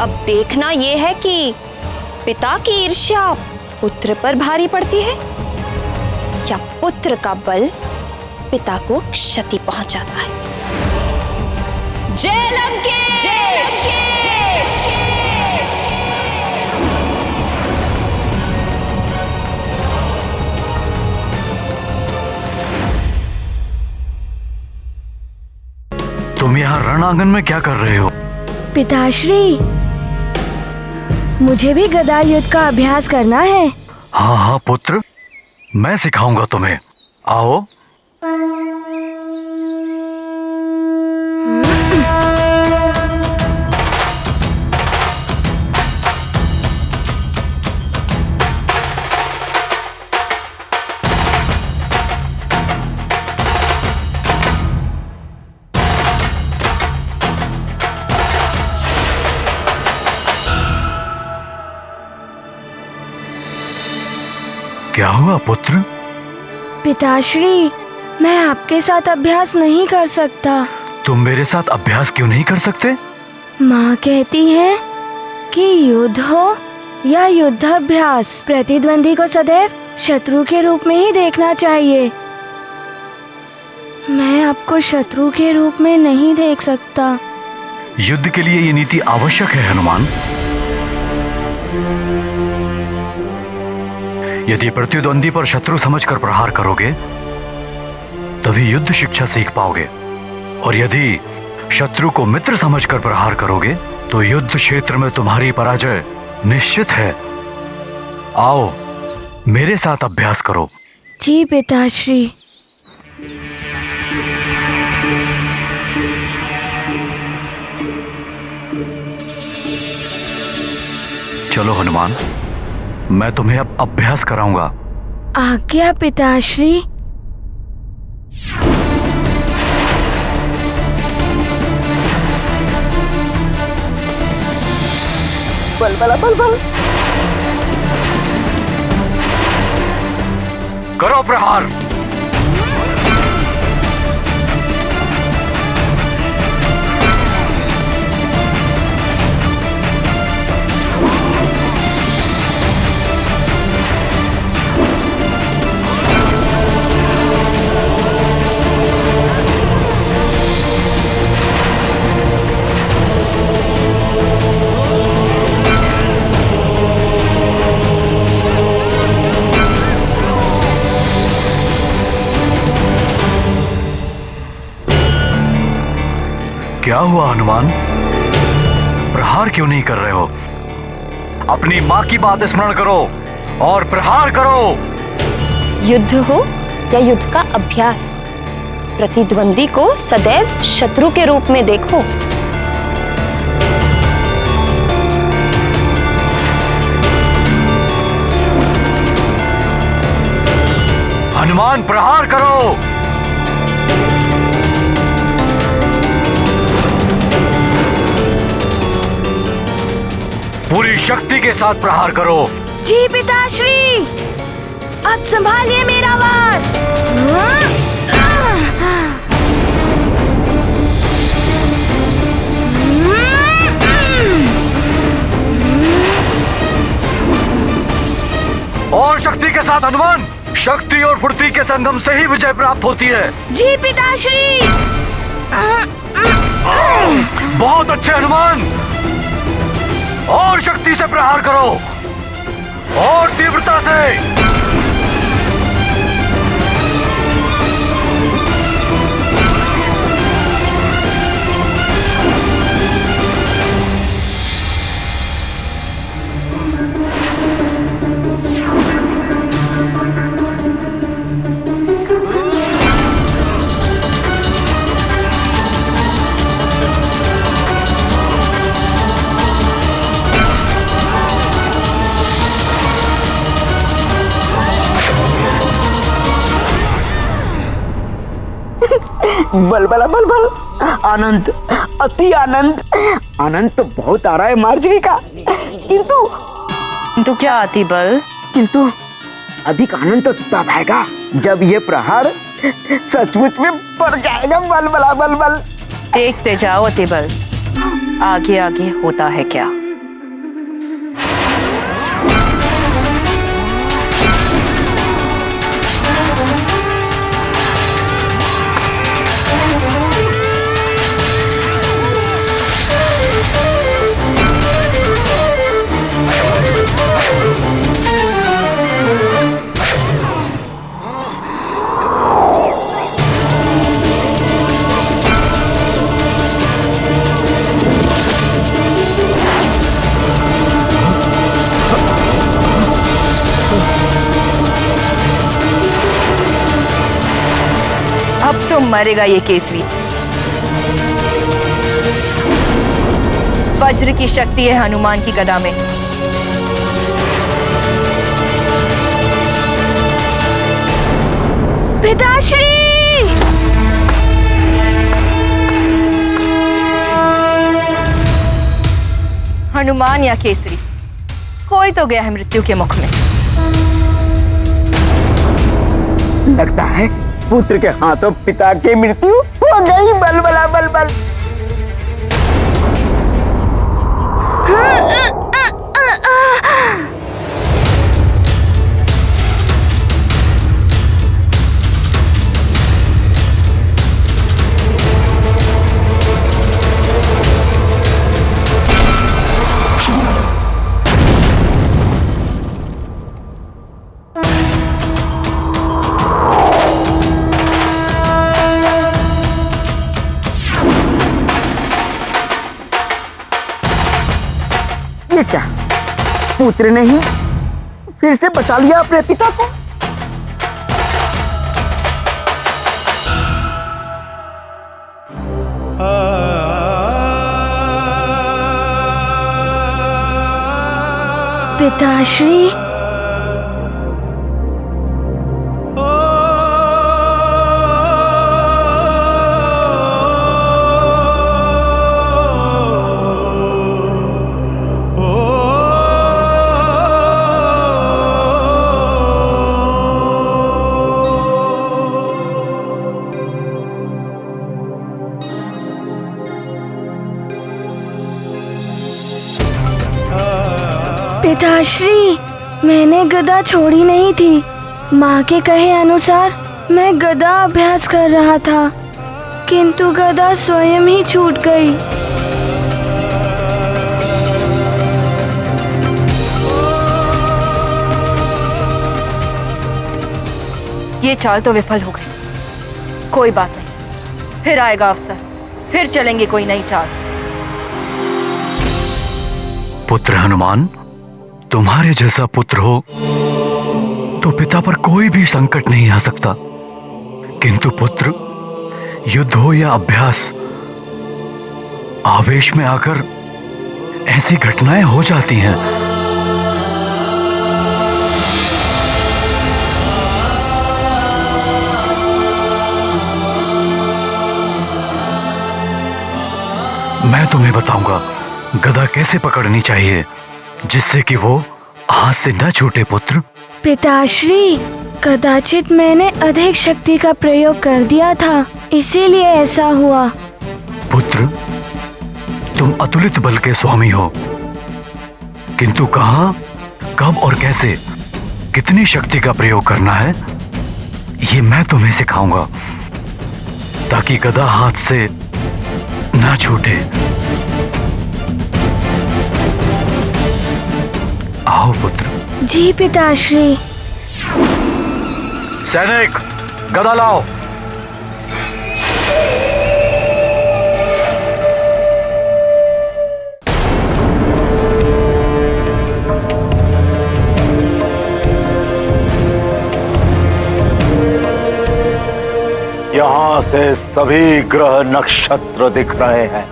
अब देखना यह है कि पिता की ईर्ष्या पुत्र पर भारी पड़ती है या पुत्र का बल पिता को क्षति पहुंचाता है। जय लंकेश! तुम यहाँ रणांगन में क्या कर रहे हो? पिताश्री, मुझे भी गदा युद्ध का अभ्यास करना है। हाँ हाँ पुत्र, मैं सिखाऊंगा तुम्हें। आओ। क्या हुआ पुत्र? पिताश्री, मैं आपके साथ अभ्यास नहीं कर सकता। तुम मेरे साथ अभ्यास क्यों नहीं कर सकते? माँ कहती है कि युद्ध हो या युद्धाभ्यास, प्रतिद्वंदी को सदैव शत्रु के रूप में ही देखना चाहिए। मैं आपको शत्रु के रूप में नहीं देख सकता। युद्ध के लिए ये नीति आवश्यक है हनुमान। यदि प्रतिद्वंदी पर शत्रु समझकर प्रहार करोगे तभी युद्ध शिक्षा सीख पाओगे, और यदि शत्रु को मित्र समझकर प्रहार करोगे तो युद्ध क्षेत्र में तुम्हारी पराजय निश्चित है। आओ मेरे साथ अभ्यास करो। जी पिताश्री। चलो हनुमान, मैं तुम्हें अब अभ्यास कराऊंगा। आज्ञा पिताश्री। बल बल बल बल। करो प्रहार। क्या हुआ हनुमान? प्रहार क्यों नहीं कर रहे हो? अपनी माँ की बात स्मरण करो और प्रहार करो। युद्ध हो या युद्ध का अभ्यास, प्रतिद्वंदी को सदैव शत्रु के रूप में देखो। हनुमान प्रहार करो। पूरी शक्ति के साथ प्रहार करो। जी पिताश्री। अब संभालिए मेरा वार। और शक्ति के साथ हनुमान। शक्ति और फुर्ती के संगम से ही विजय प्राप्त होती है। जी पिताश्री। बहुत अच्छे हनुमान। और शक्ति से प्रहार करो और तीव्रता से। बल बल बल बल। आनंद, अति आनंद। आनंद तो बहुत आ रहा है मार्जरी का, किंतु क्या आती बल? किंतु अधिक आनंद तो तब आएगा जब ये प्रहार सचमुच में पड़ जाएगा। बल बला बल बल। देखते जाओ अति बल, आगे आगे होता है क्या। तो मरेगा ये केसरी। वज्र की शक्ति है हनुमान की गदा में। पिताश्री। हनुमान या केसरी, कोई तो गया है मृत्यु के मुख में। लगता है पुत्र के हाथों पिता की मृत्यु हो गई। बलबला बलबल। ये क्या, पुत्र ने ही फिर से बचा लिया अपने पिता को? पिताश्री, पिताश्री, मैंने गदा छोड़ी नहीं थी। माँ के कहे अनुसार मैं गदा अभ्यास कर रहा था, किंतु गदा स्वयं ही छूट गई। ये चाल तो विफल हो गई। कोई बात नहीं, फिर आएगा अवसर, फिर चलेंगे कोई नई चाल। पुत्र हनुमान, तुम्हारे जैसा पुत्र हो तो पिता पर कोई भी संकट नहीं आ सकता, किंतु पुत्र युद्ध हो या अभ्यास, आवेश में आकर ऐसी घटनाएं हो जाती हैं। मैं तुम्हें बताऊंगा गदा कैसे पकड़नी चाहिए जिससे कि वो हाथ से न छूटे। पुत्र पिताश्री, कदाचित मैंने अधिक शक्ति का प्रयोग कर दिया था, इसीलिए ऐसा हुआ। पुत्र, तुम अतुलित बल के स्वामी हो, किंतु कहां, कब और कैसे कितनी शक्ति का प्रयोग करना है ये मैं तुम्हें सिखाऊंगा, ताकि गदा हाथ से ना छूटे। आओ पुत्र। जी पिताश्री। सैनिक, गदा लाओ। यहां से सभी ग्रह नक्षत्र दिख रहे हैं।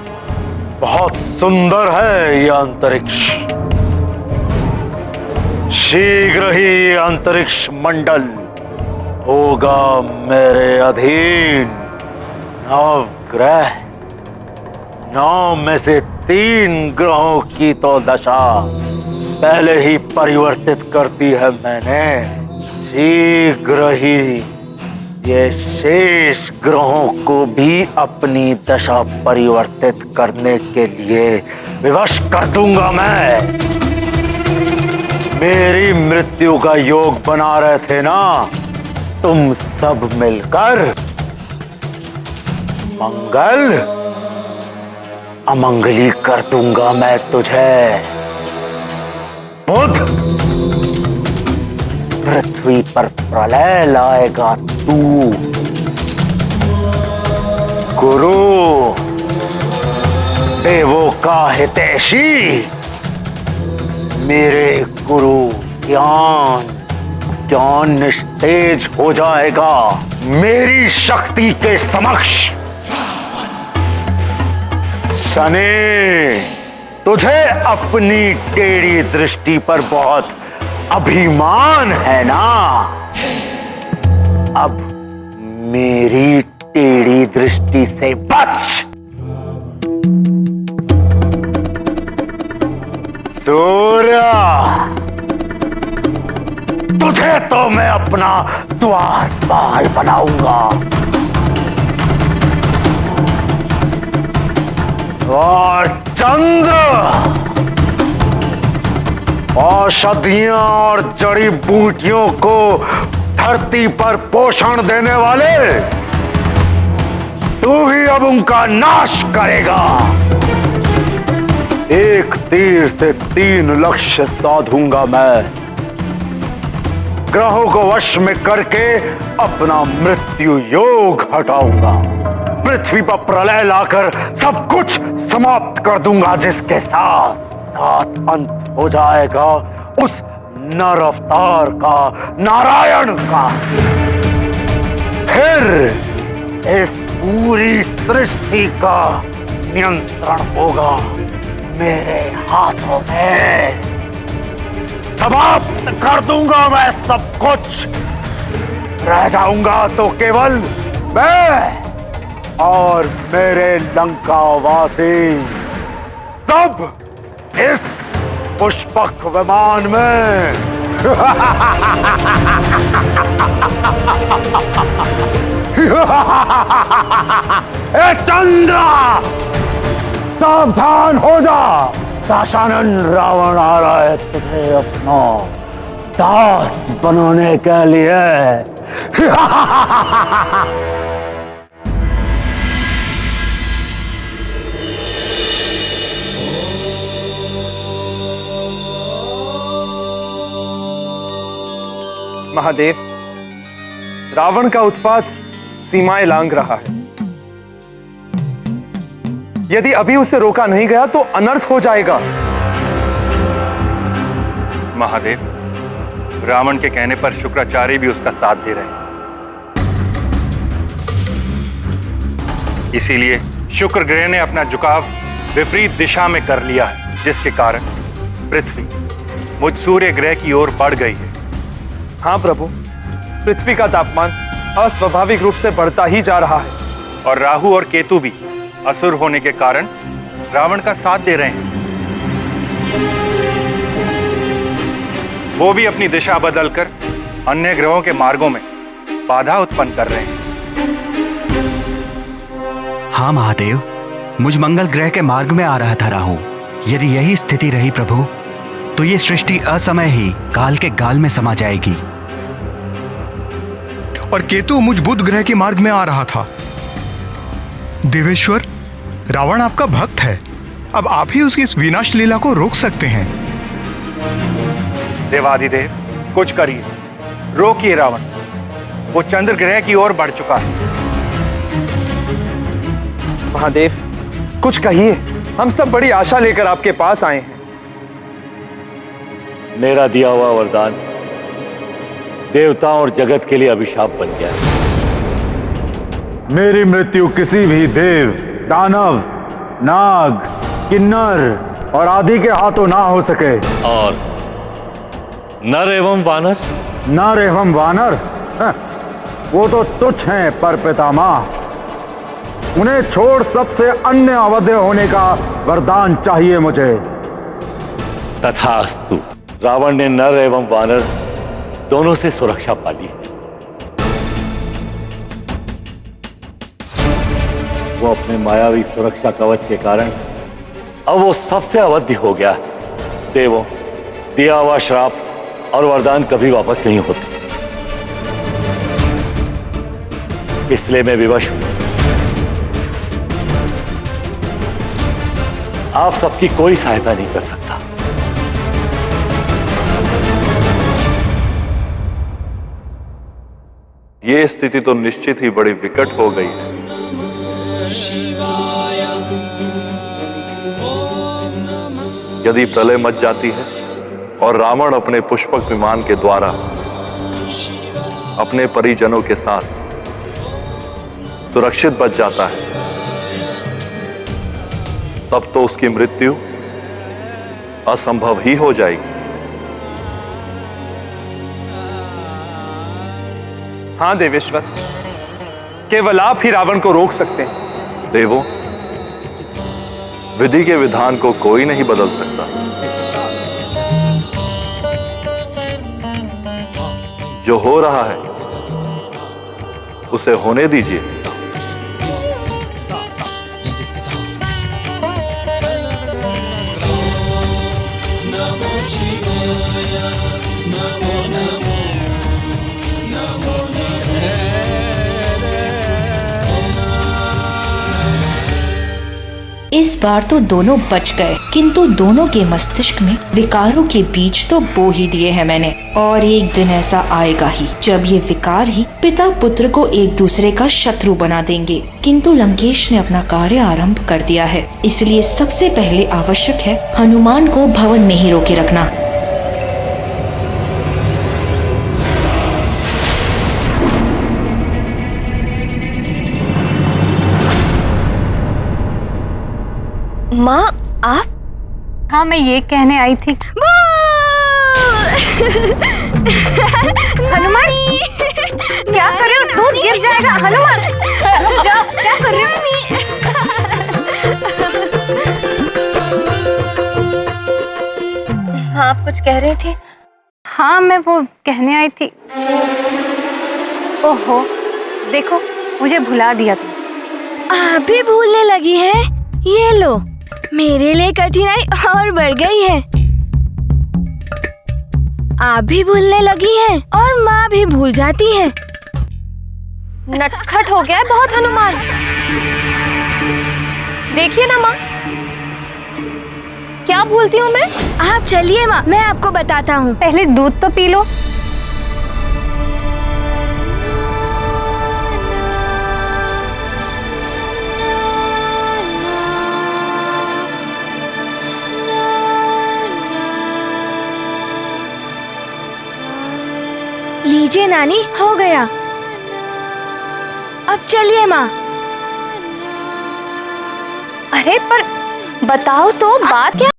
बहुत सुंदर है यह अंतरिक्ष। शीघ्र ही अंतरिक्ष मंडल होगा मेरे अधीन। 9 ग्रह, 9 में से 3 ग्रहों की तो दशा पहले ही परिवर्तित कर दी है मैंने। शीघ्र ही ये शेष ग्रहों को भी अपनी दशा परिवर्तित करने के लिए विवश कर दूंगा मैं। मेरी मृत्यु का योग बना रहे थे ना तुम सब मिलकर, मंगल अमंगली कर दूंगा मैं तुझे। बुध, पृथ्वी पर प्रलय लाएगा तू। गुरु, देवों का हितैषी, मेरे गुरु ज्ञान निस्तेज हो जाएगा मेरी शक्ति के समक्ष। शनि, तुझे अपनी टेढ़ी दृष्टि पर बहुत अभिमान है ना, अब मेरी टेढ़ी दृष्टि से बच। सूर्य, तुझे तुझे तो मैं अपना द्वारपाल बनाऊंगा। और चंद्र, औषधियां और जड़ी बूटियों को धरती पर पोषण देने वाले, तू ही अब उनका नाश करेगा। एक तीर से 3 लक्ष्य साधूंगा मैं। ग्रहों को वश में करके अपना मृत्यु योग हटाऊंगा। पृथ्वी पर प्रलय लाकर सब कुछ समाप्त कर दूंगा, जिसके साथ अंत हो जाएगा उस नर अवतार का, नारायण का। फिर इस पूरी सृष्टि का नियंत्रण होगा मेरे हाथों में। समाप्त कर दूंगा मैं सब कुछ। रह जाऊंगा तो केवल मैं और मेरे लंकावासी। तब इस पुष्पक विमान में ए चंद्रा, सावधान हो जा। दाशानन रावण आ रहा है तुझे अपना दास बनाने के लिए। महादेव, रावण का उत्पात सीमाएं लांघ रहा है। यदि अभी उसे रोका नहीं गया तो अनर्थ हो जाएगा। महादेव, रावण के कहने पर शुक्राचार्य भी उसका साथ दे रहे हैं। इसीलिए शुक्र ग्रह ने अपना झुकाव विपरीत दिशा में कर लिया है, जिसके कारण पृथ्वी मुझ सूर्य ग्रह की ओर बढ़ गई है। हाँ प्रभु, पृथ्वी का तापमान अस्वाभाविक रूप से बढ़ता ही जा रहा है। और राहु और केतु भी असुर होने के कारण रावण का साथ दे रहे हैं। वो भी अपनी दिशा बदलकर अन्य ग्रहों के मार्गों में बाधा उत्पन्न कर रहे हैं। हाँ महादेव, मुझ मंगल ग्रह के मार्ग में आ रहा था राहु। यदि यही स्थिति रही प्रभु, तो ये सृष्टि असमय ही काल के गाल में समा जाएगी। और केतु मुझ बुध ग्रह के मार्ग में आ रहा था। देवेश्वर, रावण आपका भक्त है। अब आप ही उसकी इस विनाश लीला को रोक सकते हैं। देवादिदेव, कुछ करिए, रोकिए रावण। वो चंद्र ग्रह की ओर बढ़ चुका है। महादेव, कुछ कहिए, हम सब बड़ी आशा लेकर आपके पास आए हैं। मेरा दिया हुआ वरदान देवताओं और जगत के लिए अभिशाप बन गया है। मेरी मृत्यु किसी भी देव, दानव, नाग, किन्नर और आदि के हाथों ना हो सके। और नर एवं वानर? नर एवं वानर, वो तो तुच्छ हैं पर पितामह। उन्हें छोड़ सबसे अन्य अवध्य होने का वरदान चाहिए मुझे। तथास्तु। रावण ने नर एवं वानर दोनों से सुरक्षा पाली है। वो अपने मायावी सुरक्षा कवच के कारण अब वो सबसे अवध्य हो गया है। देवों, दिया हुआ श्राप और वरदान कभी वापस नहीं होते। इसलिए मैं विवश हूं। आप सबकी कोई सहायता नहीं कर सकता। ये स्थिति तो निश्चित ही बड़ी विकट हो गई है। यदि प्रलय मच जाती है और रावण अपने पुष्पक विमान के द्वारा अपने परिजनों के साथ सुरक्षित बच जाता है, तब तो उसकी मृत्यु असंभव ही हो जाएगी। हाँ देवेश्वर, केवल आप ही रावण को रोक सकते हैं। देवों, विधि के विधान को कोई नहीं बदल सकता। जो हो रहा है उसे होने दीजिए। इस बार तो दोनों बच गए, किंतु दोनों के मस्तिष्क में विकारों के बीज तो बो ही दिए हैं मैंने। और एक दिन ऐसा आएगा ही जब ये विकार ही पिता पुत्र को एक दूसरे का शत्रु बना देंगे। किंतु लंकेश ने अपना कार्य आरंभ कर दिया है, इसलिए सबसे पहले आवश्यक है हनुमान को भवन में ही रोके रखना। माँ आप? हाँ, मैं ये कहने आई थी। हनुमान, क्या कर रहे हो? दूध गिर जाएगा। हनुमान, रुक जाओ, क्या कर रहे हो? हाँ, आप कुछ कह रही थी? हाँ, मैं वो कहने आई थी। ओहो, देखो, मुझे भुला दिया तुम। आप भी भूलने लगी हैं? ये लो, मेरे लिए कठिनाई और बढ़ गई है। आप भी भूलने लगी हैं और माँ भी भूल जाती है। नटखट हो गया है बहुत हनुमान। देखिए ना माँ, क्या भूलती हूँ मैं? आप चलिए माँ, मैं आपको बताता हूँ। पहले दूध तो पी लो। लीजिए नानी, हो गया। अब चलिए माँ। अरे पर बताओ तो, बात क्या?